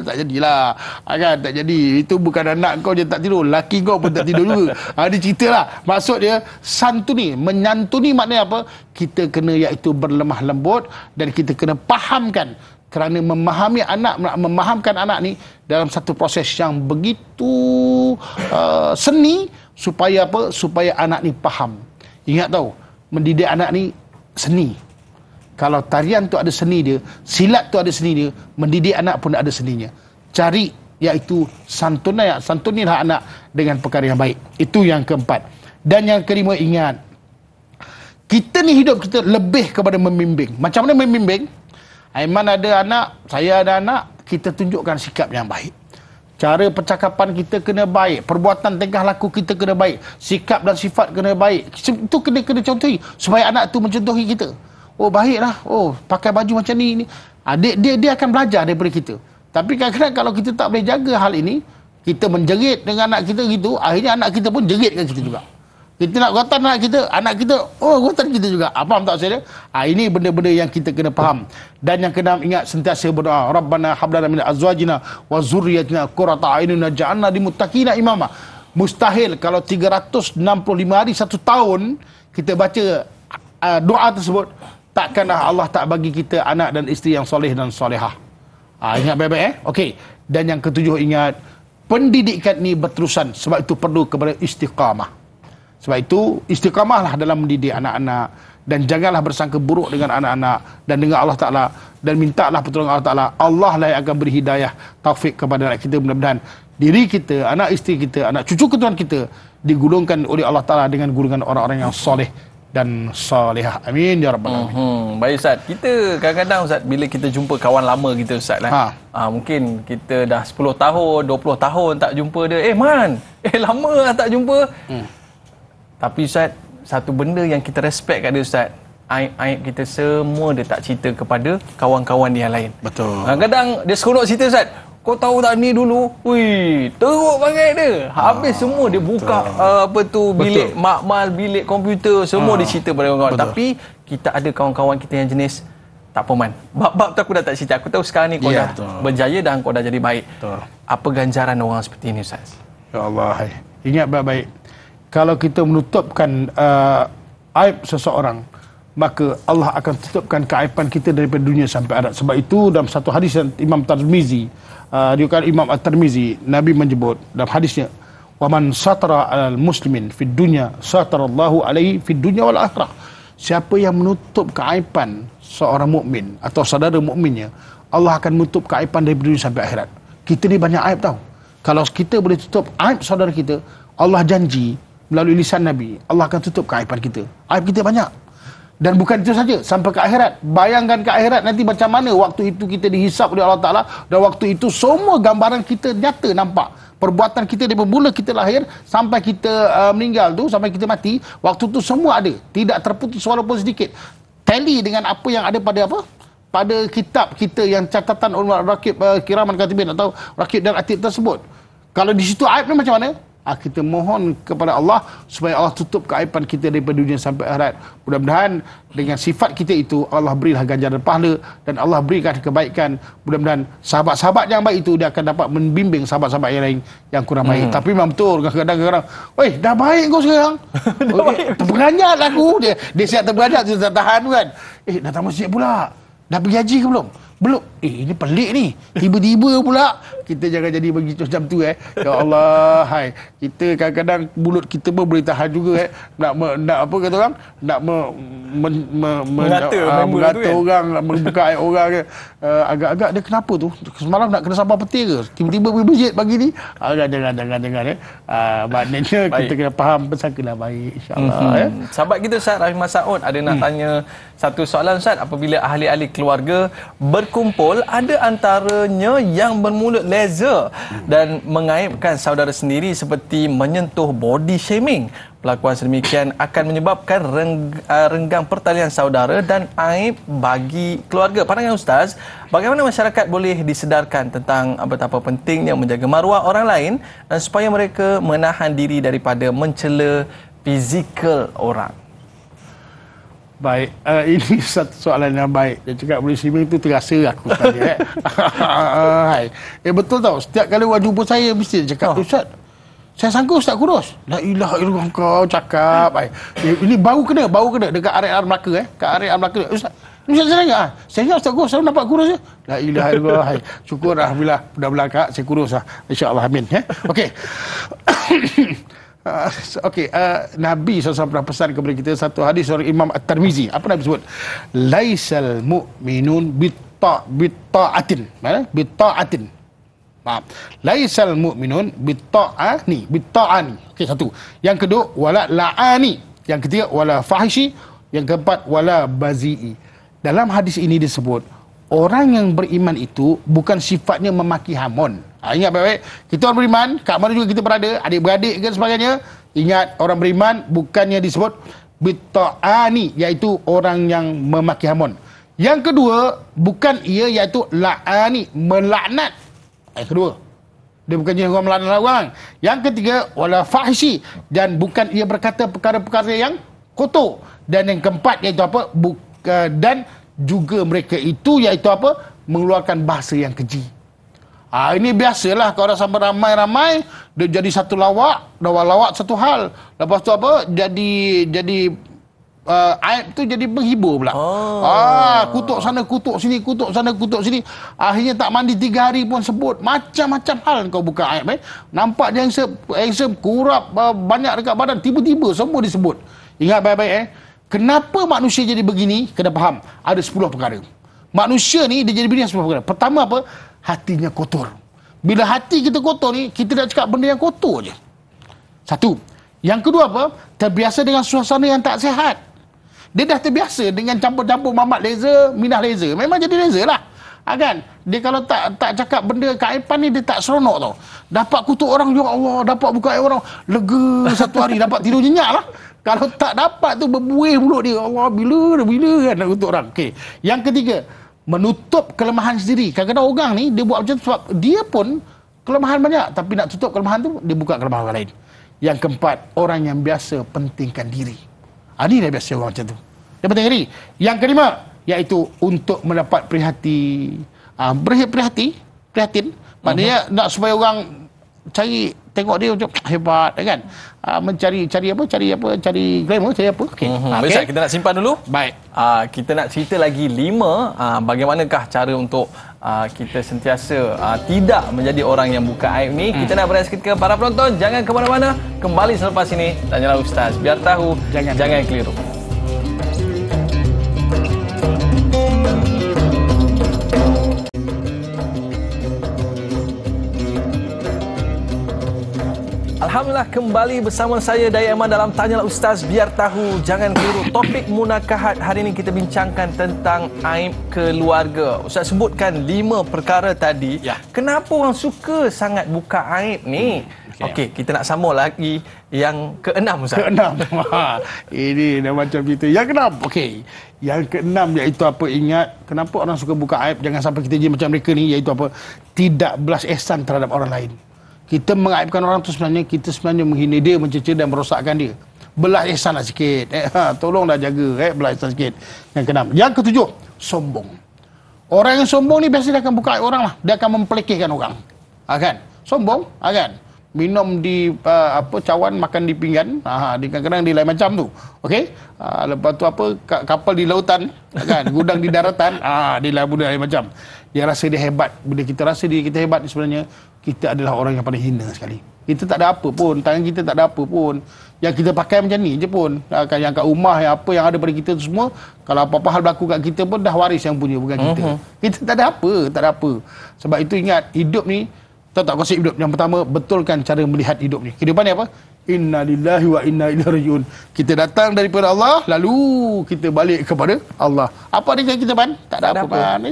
S2: tak jadilah. Kan tak jadi. Itu bukan anak kau je tak tidur, laki kau pun tak tidur juga. Dia ceritalah. Maksud dia santuni, menyantuni maknanya apa? Kita kena iaitu berlemah lembut dan kita kena fahamkan. Kerana memahami anak, memahamkan anak ni dalam satu proses yang begitu seni supaya apa? Supaya anak ni faham. Ingat tahu, mendidik anak ni seni. Kalau tarian tu ada seni dia, silat tu ada seni dia, mendidik anak pun ada seninya. Cari iaitu santunilah anak dengan perkara yang baik. Itu yang keempat. Dan yang kelima, ingat, kita ni hidup kita lebih kepada membimbing. Macam mana membimbing? Aiman ada anak, saya ada anak, kita tunjukkan sikap yang baik. Cara percakapan kita kena baik, perbuatan tingkah laku kita kena baik, sikap dan sifat kena baik. Itu kena contohi supaya anak tu mencontohi kita. Oh, baiklah. Oh, pakai baju macam ni. Dia akan belajar daripada kita. Tapi kadang-kadang kalau kita tak boleh jaga hal ini, kita menjerit dengan anak kita gitu, akhirnya anak kita pun jeritkan kita juga. Kita nak gotan anak kita, oh gotan kita juga. Faham tak saya? Ini benda-benda yang kita kena faham. Dan yang kena ingat, sentiasa berdoa, Rabbana hab lana min azwajina wa zurriyyatina qurrata a'yunin waj'alna lil muttaqina imama. Mustahil kalau 365 hari 1 tahun kita baca doa tersebut, takkanlah Allah tak bagi kita anak dan isteri yang soleh dan solehah. Ingat baik-baik Okey. Dan yang ketujuh, ingat, pendidikan ni berterusan. Sebab itu perlu kepada istiqamah. Sebab itu istiqamahlah dalam mendidik anak-anak, dan janganlah bersangka buruk dengan anak-anak dan dengan Allah Ta'ala, dan mintalah pertolongan Allah Ta'ala. Allah lah yang akan beri hidayah, taufik kepada anak kita. Mudah-mudahan diri kita, anak isteri kita, anak cucu keturunan kita digulungkan oleh Allah Ta'ala dengan gulungan orang-orang yang soleh dan salihah. Amin ya rabbal alamin.
S1: Baik Ustaz, kita kadang-kadang Ustaz bila kita jumpa kawan lama kita Ustaz lah. Mungkin kita dah 10 tahun, 20 tahun tak jumpa dia. Man, lama lah tak jumpa. Tapi Ustaz, satu benda yang kita respect kat dia Ustaz, aib-aib kita semua dia tak cerita kepada kawan-kawan dia yang lain.
S2: Betul.
S1: Kadang dia seronok cerita Ustaz, kau tahu tak ni dulu, teruk banget dia. Habis semua dia buka bilik makmal, bilik komputer, semua dia cerita pada kawan-kawan. Tapi kita ada kawan-kawan kita yang jenis, tak apa man, bab-bab tu aku dah tak cerita. Aku tahu sekarang ni kau dah berjaya dan kau dah jadi baik. Apa ganjaran orang seperti ini Ustaz?
S2: Ya Allah, ingat baik-baik. Kalau kita menutupkan aib seseorang, maka Allah akan tutupkan keaiban kita daripada dunia sampai akhirat. Sebab itu dalam satu hadis Imam Tirmizi, riwayat Imam At-Tirmizi, Nabi menyebut dalam hadisnya, "Wa man satara 'alal muslimin fid dunya, satarallahu alaihi fid dunya wal akhirah." Siapa yang menutup keaiban seorang mukmin atau saudara mukminnya, Allah akan menutup keaiban daripada dunia sampai akhirat. Kita ni banyak aib tahu. Kalau kita boleh tutup aib saudara kita, Allah janji melalui lisan Nabi, Allah akan tutup keaiban kita. Aib kita banyak. Dan bukan itu saja, sampai ke akhirat. Bayangkan ke akhirat nanti macam mana waktu itu kita dihisap oleh Allah Ta'ala, dan waktu itu semua gambaran kita nyata nampak. Perbuatan kita dari mula kita lahir sampai kita meninggal tu, sampai kita mati, waktu tu semua ada. Tidak terputus walaupun sedikit. Tally dengan apa yang ada pada kitab kita yang catatan ulama rakib kiraman katibin atau rakib dan atid tersebut. Kalau di situ aib ni macam mana? Kita mohon kepada Allah supaya Allah tutup keaiban kita daripada dunia sampai akhirat. Mudah-mudahan dengan sifat kita itu Allah berilah ganjaran pahala dan Allah berikan kebaikan. Mudah-mudahan sahabat-sahabat yang baik itu dia akan dapat membimbing sahabat-sahabat yang lain yang kurang baik. Tapi memang betul kadang-kadang, dah baik kau sekarang. Terperanjat lah aku. Dia siap terperanjat, dia tak tahan kan. Datang masjid pula. Dah pergi haji ke belum? Belum. Ini pelik ni. Tiba-tiba pula kita jangan jadi begitu macam tu Ya Allah, kita kadang-kadang mulut kita pun boleh tahan juga nak apa kata orang? Nak mengata orang, membuka aib orang ke. Agak-agak dia kenapa tu? Semalam nak kena sampah petir ke? Tiba-tiba pergi masjid pagi ni. Jangan maknanya kita kena faham pesangkalah baik insya-Allah
S1: Sahabat kita Ustaz Rahimah Saud ada nak tanya satu soalan Ustaz. Apabila ahli-ahli keluarga berkumpul, ada antaranya yang bermulut leza dan mengaibkan saudara sendiri seperti menyentuh body shaming. Pelakuan sedemikian akan menyebabkan renggang pertalian saudara dan aib bagi keluarga. Pandangan Ustaz, bagaimana masyarakat boleh disedarkan tentang betapa pentingnya menjaga maruah orang lain dan supaya mereka menahan diri daripada mencela fizikal orang?
S2: Baik, ini satu soalan yang baik. Dia cakap boleh swimming tu terasa aku tadi. Betul tau. Setiap kali orang jumpa saya mesti dia cakap, Ustaz, saya sangka Ustaz kurus. La ilaha illallah kau cakap. Ini baru kena dekat area Melaka kat area Melaka. Ustaz saya ingat saya ingat Ustaz kurus, saya nampak kurus je. La ilaha illallah. Syukur alhamdulillah budak-budak Kak saya kurus lah. Insya-Allah amin Okey. Nabi SAW pernah pesan kepada kita satu hadis dari Imam At-Tirmizi. Apa Nabi sebut? Laisal mu'minun bitta'atin. Mana? Bitta'atin. Maaf. Laisal mu'minun bitta'ani. Okey, satu. Yang kedua, wala la'ani. Yang ketiga, wala fahishi. Yang keempat, wala bazi'i. Dalam hadis ini disebut, orang yang beriman itu bukan sifatnya memaki hamun. Ingat baik-baik, kita orang beriman, kat mana juga kita berada, adik-beradik dan sebagainya. Ingat, orang beriman bukannya disebut bitta'ani, iaitu orang yang memaki hamun. Yang kedua, bukan ia, iaitu la'ani, melaknat. Yang kedua, dia bukannya orang melaknat orang. Yang ketiga, wala fahishi, dan bukan ia berkata perkara-perkara yang kotor. Dan yang keempat, iaitu apa? Dan juga mereka itu, iaitu apa? Mengeluarkan bahasa yang keji. Ini biasalah kalau orang sampai ramai-ramai, dia jadi satu lawak, lawak satu hal. Lepas tu apa? Jadi aib tu jadi penghibur pula. Kutuk sana, kutuk sini, kutuk sana, kutuk sini. Akhirnya tak mandi 3 hari pun sebut. Macam-macam hal kau buka aib. Nampak dia handsome, kurap, banyak dekat badan. Tiba-tiba semua disebut. Ingat baik-baik. Kenapa manusia jadi begini? Kena faham. Ada 10 perkara. Manusia ni dia jadi begini 10 perkara. Pertama apa? Hatinya kotor. Bila hati kita kotor ni, kita nak cakap benda yang kotor je. Satu. Yang kedua apa? Terbiasa dengan suasana yang tak sihat. Dia dah terbiasa dengan campur-campur mamat laser, minah laser. Memang jadi laser lah. Kan? Dia kalau tak cakap benda keaiban ni, dia tak seronok tau. Dapat kutuk orang, ya Allah, dapat buka aib orang, lega satu hari, dapat tidur nyenyak lah. Kalau tak dapat tu berbuih mulut dia. Allah, bila kan nak kutuk orang. Okey. Yang ketiga, menutup kelemahan sendiri. Kadang-kadang orang ni, dia buat macam tu sebab dia pun kelemahan banyak. Tapi nak tutup kelemahan tu, dia buka kelemahan orang lain. Yang keempat, orang yang biasa pentingkan diri. Ini dah biasa orang macam tu. Dia pentingkan diri. Yang kelima, iaitu untuk mendapat prihatin. Maknanya nak supaya orang tengok dia macam hebat, kan? Cari glamour, cari apa? Okey.
S1: Ustaz, kita nak simpan dulu.
S2: Baik.
S1: Kita nak cerita lagi 5 bagaimanakah cara untuk kita sentiasa tidak menjadi orang yang buka aib ni. Kita nak berehat seketika. Para penonton, jangan ke mana-mana. Kembali selepas ini. Tanyalah Ustaz, biar tahu, jangan keliru. Alhamdulillah, kembali bersama saya Dayah Iman dalam Tanyalah Ustaz, biar tahu, jangan keliru. Topik munakahat hari ini kita bincangkan tentang aib keluarga. Ustaz sebutkan 5 perkara tadi. Ya. Kenapa orang suka sangat buka aib ni? Okey, kita nak sambung lagi yang ke-6 Ustaz.
S2: Ke-6. Ini dah macam itu. Yang ke-6. Okey. Yang ke-6 iaitu apa? Ingat, kenapa orang suka buka aib? Jangan sampai kita jadi macam mereka ni, iaitu apa? Tidak belas ihsan terhadap orang lain. Kita mengaibkan orang tu sebenarnya, kita sebenarnya menghina dia, mencerca dan merosakkan dia. Belas ihsan lah sikit. Tolonglah jaga, belas ihsan sikit. Yang ke-6. Yang ke-7, sombong. Orang yang sombong ni biasa dia akan buka aib orang lah. Dia akan mempelekehkan orang. Kan? Sombong, kan? Minum di cawan, makan di pinggan. Kadang-kadang dia lain macam tu. Okey? Lepas tu kapal di lautan, kan? Gudang di daratan. Dia lain macam. Dia rasa dia hebat. Bila kita rasa diri kita hebat, sebenarnya kita adalah orang yang paling hina sekali. Kita tak ada apa pun. Tangan kita tak ada apa pun. Yang kita pakai macam ni je pun. Yang kat rumah, yang apa yang ada pada kita tu semua, kalau apa-apa hal berlaku kat kita pun dah waris yang punya, bukan kita. Kita tak ada apa. Sebab itu ingat, hidup ni, tahu tak konsep hidup? Yang pertama, betulkan cara melihat hidup ni. Kehidupan ni apa? Inna lillahi wa inna ilaihi rajiun. Kita datang daripada Allah, lalu kita balik kepada Allah. Apa dengan kita, Ban? Tak ada apa-apa.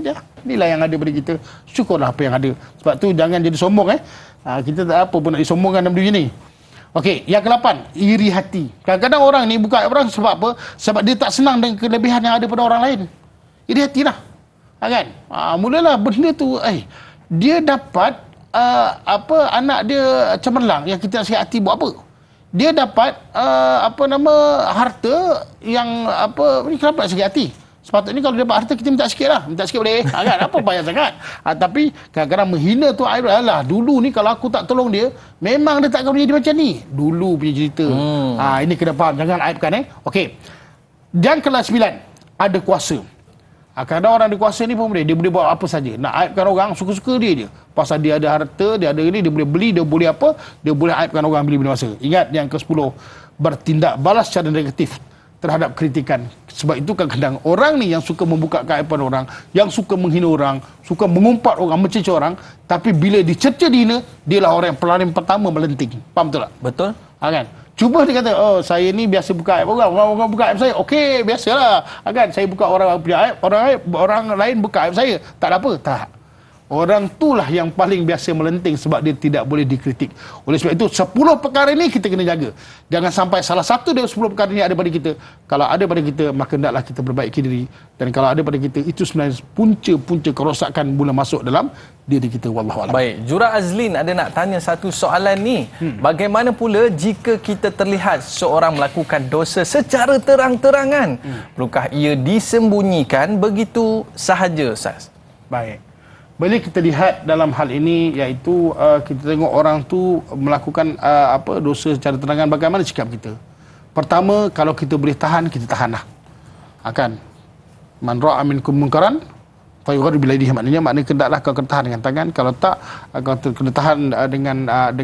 S2: Inilah yang ada pada kita. Syukurlah apa yang ada. Sebab tu jangan jadi sombong. Kita tak ada apa pun nak disombongkan dalam dunia ni. Okey, yang ke-8, iri hati. Kadang-kadang orang ni buka orang sebab apa? Sebab dia tak senang dengan kelebihan yang ada pada orang lain. Iri hati lah. Kan? Mulalah benda tu, dia dapat anak dia cemerlang, yang kita nak sakit hati buat apa? Dia dapat harta yang kenapa nak sakit hati? Sepatutnya kalau dia dapat harta, kita minta sikit lah. Minta sikit boleh. Kan? Apa payah sangat. Tapi kadang-kadang menghina tu aib. Alah, dulu ni kalau aku tak tolong dia, memang dia tak akan menjadi macam ni. Dulu punya cerita. Ini kena faham. Jangan aibkan. Okey. Yang ke-9, ada kuasa. Kadang orang ada kuasa ni pun boleh. Dia boleh buat apa saja. Nak aibkan orang, suka-suka dia je. Pasal dia ada harta, dia ada ini, dia boleh beli, dia boleh apa, dia boleh aibkan orang bila-bila masa. Ingat yang ke-10, bertindak balas secara negatif terhadap kritikan. Sebab itu kadang-kadang orang ni yang suka membuka keaiban orang, yang suka menghina orang, suka mengumpat orang, mencerca orang, tapi bila dicerca dihina, dialah orang yang paling pertama melenting. Faham betul tak?
S1: Betul.
S2: Kan? Cuba dia kata, oh saya ni biasa buka aib orang buka aib saya. Okey, biasalah. Kan? Saya buka orang punya aib, orang lain buka aib saya. Tak ada apa. Tak. Orang itulah yang paling biasa melenting sebab dia tidak boleh dikritik. Oleh sebab itu 10 perkara ini kita kena jaga. Jangan sampai salah satu dari 10 perkara ini ada pada kita. Kalau ada pada kita, maka hendaklah kita perbaiki diri. Dan kalau ada pada kita, itu sebenarnya punca-punca kerosakan mula masuk dalam diri kita. Wallahualam.
S1: Baik, Jura Azlin ada nak tanya satu soalan ni. Bagaimana pula jika kita terlihat seorang melakukan dosa secara terang-terangan? Perlukah ia disembunyikan begitu sahaja, Ustaz?
S2: Baik. Bila kita lihat dalam hal ini, iaitu kita tengok orang tu melakukan dosa secara terangan, bagaimana sikap kita? Pertama, kalau kita boleh tahan, kita tahanlah. Kan? Man ra'a minkum munkaran falyughayyirhu biyadihi, maknanya hendaklah kau kena tahan dengan tangan, kalau tak kau kena tahan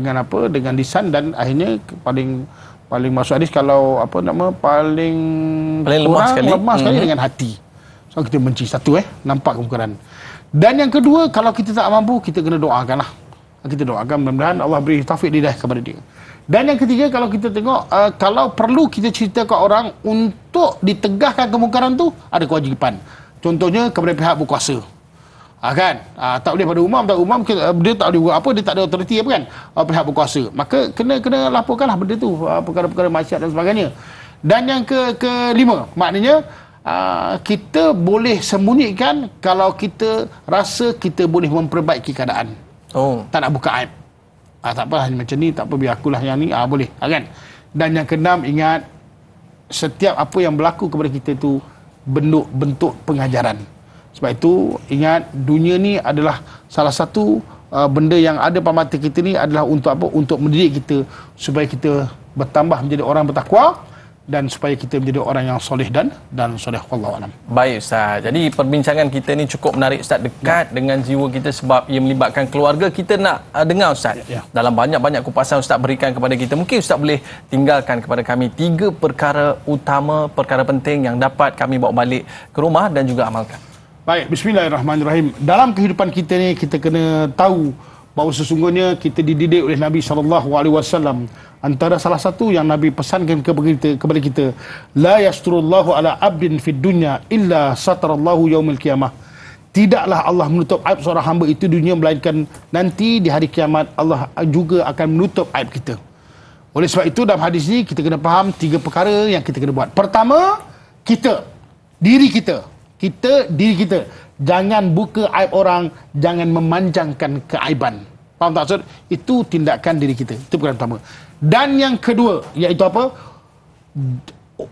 S2: dengan lisan, dan akhirnya paling masuk hadis kalau paling
S1: lemah
S2: sekali dengan hati. So kita benci satu nampak kemungkaran. Dan yang kedua, kalau kita tak mampu, kita kena doakanlah. Kita doakan, mudah-mudahan Allah beri taufik hidayah kepada dia. Dan yang ketiga, kalau kita tengok, kalau perlu kita cerita ke orang untuk ditegahkan kemungkaran tu, ada kewajipan. Contohnya kepada pihak berkuasa. Kan? Tak boleh pada umam, dia tak boleh buat apa, dia tak ada autoriti apa kan? Pihak berkuasa. Maka kena laporkanlah benda tu, perkara-perkara maksiat dan sebagainya. Dan yang kelima, maknanya kita boleh sembunyikan kalau kita rasa kita boleh memperbaiki keadaan. Tak nak buka aib. Tak apa, macam ni, tak apa, biar akulah yang ni, boleh. Kan? Dan yang keenam, ingat, setiap apa yang berlaku kepada kita itu bentuk pengajaran. Sebab itu, ingat, dunia ni adalah salah satu benda yang ada pada mata kita ni adalah untuk apa? Untuk mendidik kita supaya kita bertambah menjadi orang bertakwa, dan supaya kita menjadi orang yang soleh dan soleh. Wallahu a'lam.
S1: Baik, Ustaz. Jadi perbincangan kita ni cukup menarik, Ustaz, dekat dengan jiwa kita sebab ia melibatkan keluarga. Kita nak dengar, Ustaz, dalam banyak-banyak kupasan Ustaz berikan kepada kita. Mungkin Ustaz boleh tinggalkan kepada kami 3 perkara utama, perkara penting yang dapat kami bawa balik ke rumah dan juga amalkan.
S2: Baik, bismillahirrahmanirrahim. Dalam kehidupan kita ni, kita kena tahu bahawa sesungguhnya kita dididik oleh Nabi SAW. Antara salah satu yang Nabi pesankan kepada kita, la yasturullahu ala abdin fid dunya illa satarallahu yaumil qiyamah. Tidaklah Allah menutup aib seorang hamba itu dunia, melainkan nanti di hari kiamat Allah juga akan menutup aib kita. Oleh sebab itu dalam hadis ini kita kena faham 3 perkara yang kita kena buat. Pertama, diri kita. Jangan buka aib orang, jangan memanjangkan keaiban. Faham tak maksud? Itu tindakan diri kita. Itu perkara pertama. Dan yang kedua, iaitu apa?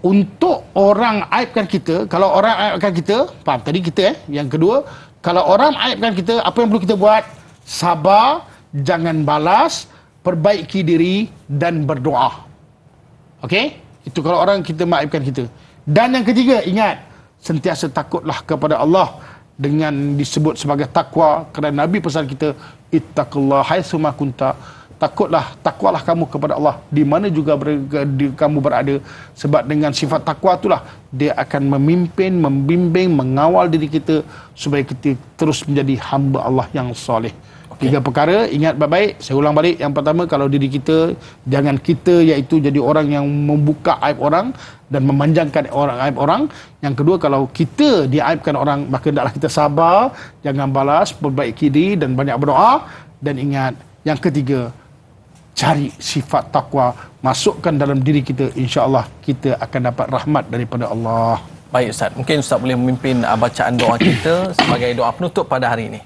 S2: Untuk orang aibkan kita, kalau orang aibkan kita, faham tadi kita yang kedua, kalau orang aibkan kita, apa yang perlu kita buat? Sabar, jangan balas, perbaiki diri dan berdoa. Okey? Itu kalau orang kita mengaibkan kita. Dan yang ketiga, ingat, sentiasa takutlah kepada Allah dengan disebut sebagai takwa, kerana Nabi pesan kita, ittaqullah haitsu ma kunta. Takwalah kamu kepada Allah di mana juga kamu berada, sebab dengan sifat takwa itulah dia akan memimpin, membimbing, mengawal diri kita supaya kita terus menjadi hamba Allah yang soleh. 3 perkara, ingat baik-baik. Saya ulang balik. Yang pertama, kalau diri kita, jangan kita iaitu jadi orang yang membuka aib orang dan memanjangkan aib orang. Yang kedua, kalau kita diaibkan orang, maka hendaklah kita sabar, jangan balas, perbaiki diri dan banyak berdoa. Dan ingat, yang ketiga, cari sifat takwa, masukkan dalam diri kita, insya-Allah kita akan dapat rahmat daripada Allah.
S1: Baik, Ustaz, mungkin Ustaz boleh memimpin bacaan doa kita sebagai doa penutup pada hari ini.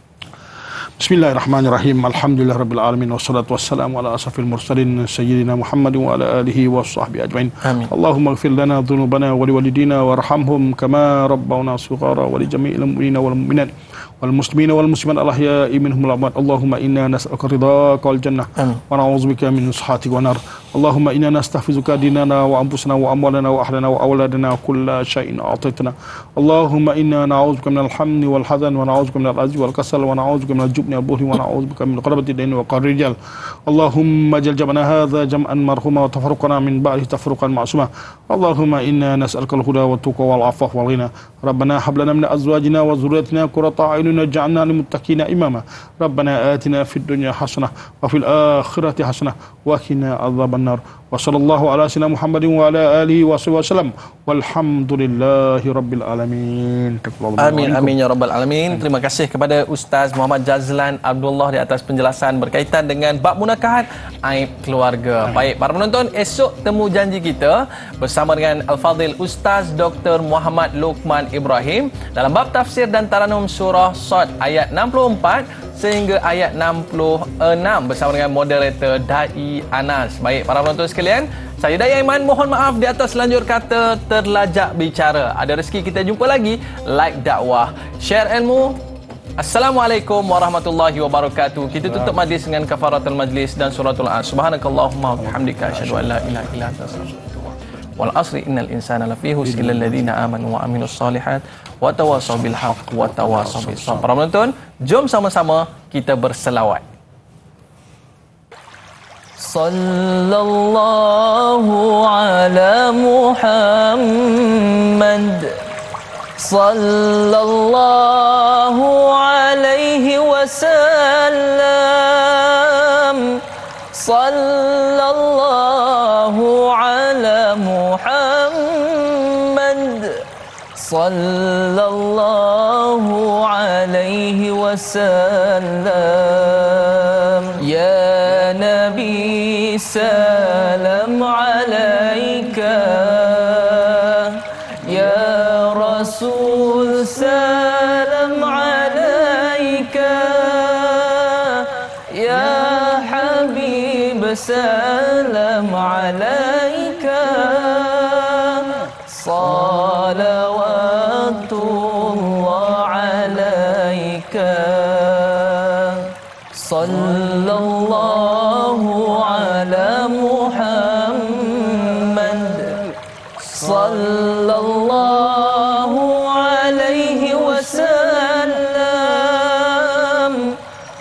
S2: Bismillahirrahmanirrahim. Alhamdulillahirabbil alamin wassalatu wassalamu ala asrafil mursalin sayyidina Muhammadin wa ala alihi washabbihi ajmain. Allahumma ighfir lana dhunubana wa liwalidina warhamhum kama rabbawna shighara wa li jami'il mu'minina wal mu'minat wal muslimina wal muslimat al-ahya'i minhum wal amwat. Allahumma inna nas'aluka ridhaka wal jannah wa na'udzubika min sakhatika wan nar. Allahumma inna nastaghfiruka dinana wa anfusana wa amwalana wa ahlana wa awladana kulla syai'in a'taytana. Allahumma inna na'udzubika minal hammi wal hazan wa na'udzubika minal ajzi wal kasal wa na'udzubika minal jubni wal buhli wa na'udzubika min qarabati daini wa qahri rijal. Allahumma jal jam'ana hadza jam'an marhuma wa tafarruqana min ba'di tafruqan ma'suma. Allahumma inna nas'aluka al-huda wa tuqa wal afaf wal ghina. Rabbana hab lana min azwajina wa dhurriyyatina qurrata a'yunin waj'alna lil muttaqina imama. Rabbana atina fid dunya hasanah wa fil akhirati hasanah wa qina adzaban nar. Wa sallallahu ala sayyidina Muhammadin wa ala alihi wa sallam. Walhamdulillahi rabbil alamin.
S1: Amin amin ya rabbal alamin. Terima kasih kepada Ustaz Muhammad Jazlan Abdullah di atas penjelasan berkaitan dengan bab munakahat aib keluarga. Baik para penonton, esok temu janji kita bersama dengan Al-Fadhil Ustaz Dr. Muhammad Luqman Ibrahim dalam bab tafsir dan taranum surah Sad ayat 64 sehingga ayat 66 bersama dengan moderator Dai Anas. Baik para penonton sekalian, saya Dai Aiman mohon maaf di atas lanjur kata terlajak bicara. Ada rezeki kita jumpa lagi. Like dakwah, share ilmu. Assalamualaikum warahmatullahi wabarakatuh. Kita tutup majlis dengan kafaratul majlis dan suratul As. Subhanakallahumma wa bihamdika asyhadu an la ilaha illa anta astaghfiruka wal asri innal insana lafi khusr illa alladziina aamanu wa amilus solihat wa tawassaw bil haqq wa tawassaw bis sabr. Para penonton, jom sama-sama kita berselawat. Sallallahu ala Muhammad sallallahu alaihi wasallam. Sallallahu ala Muhammad sallallahu alaihi wasallam. Ya Nabi salam alaika, ya Rasul salam alaika, ya Habib salam alaika. Salawatullah alaika. Sallallahu ala Muhammad sallallahu alaihi wasallam.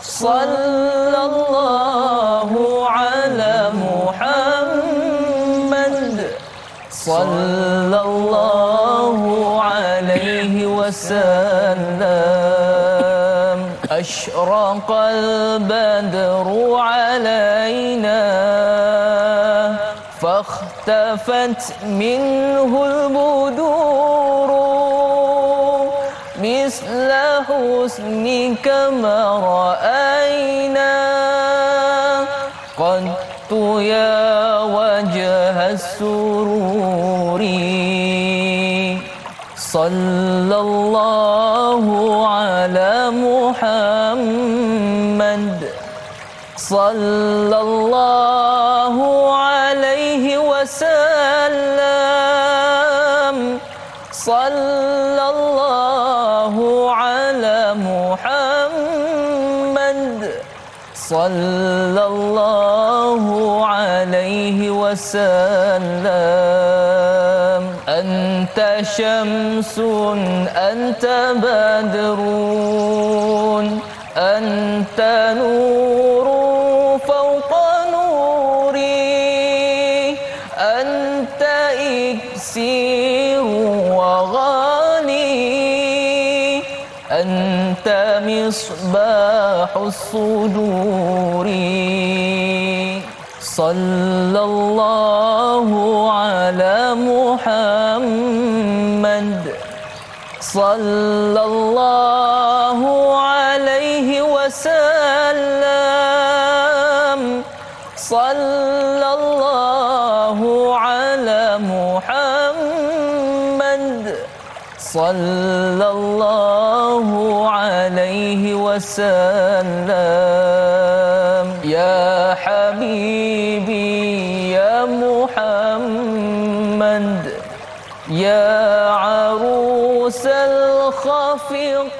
S1: Sallallahu ala Muhammad sallallahu alaihi wasallam. Ashraqal badru alaina fakhhtafat minhul buduru misla husnika ma ra'ayna qattu ya wajhas sururi. Sallallahu ala Muhammad sallallahu alaihi wasallam. Sallallahu ala Muhammad sallallahu alaihi wasallam. Anta syamsun anta badrun anta nurun fawqa nuri anta iksiru wa ghani anta misbahus suduri. Sallallahu ala Muhammad sallallahu alaihi wasallam. Sallallahu ala Muhammad sallallahu alaihi wasallam. Ya Habibi ya Muhammad ya arusal khafiq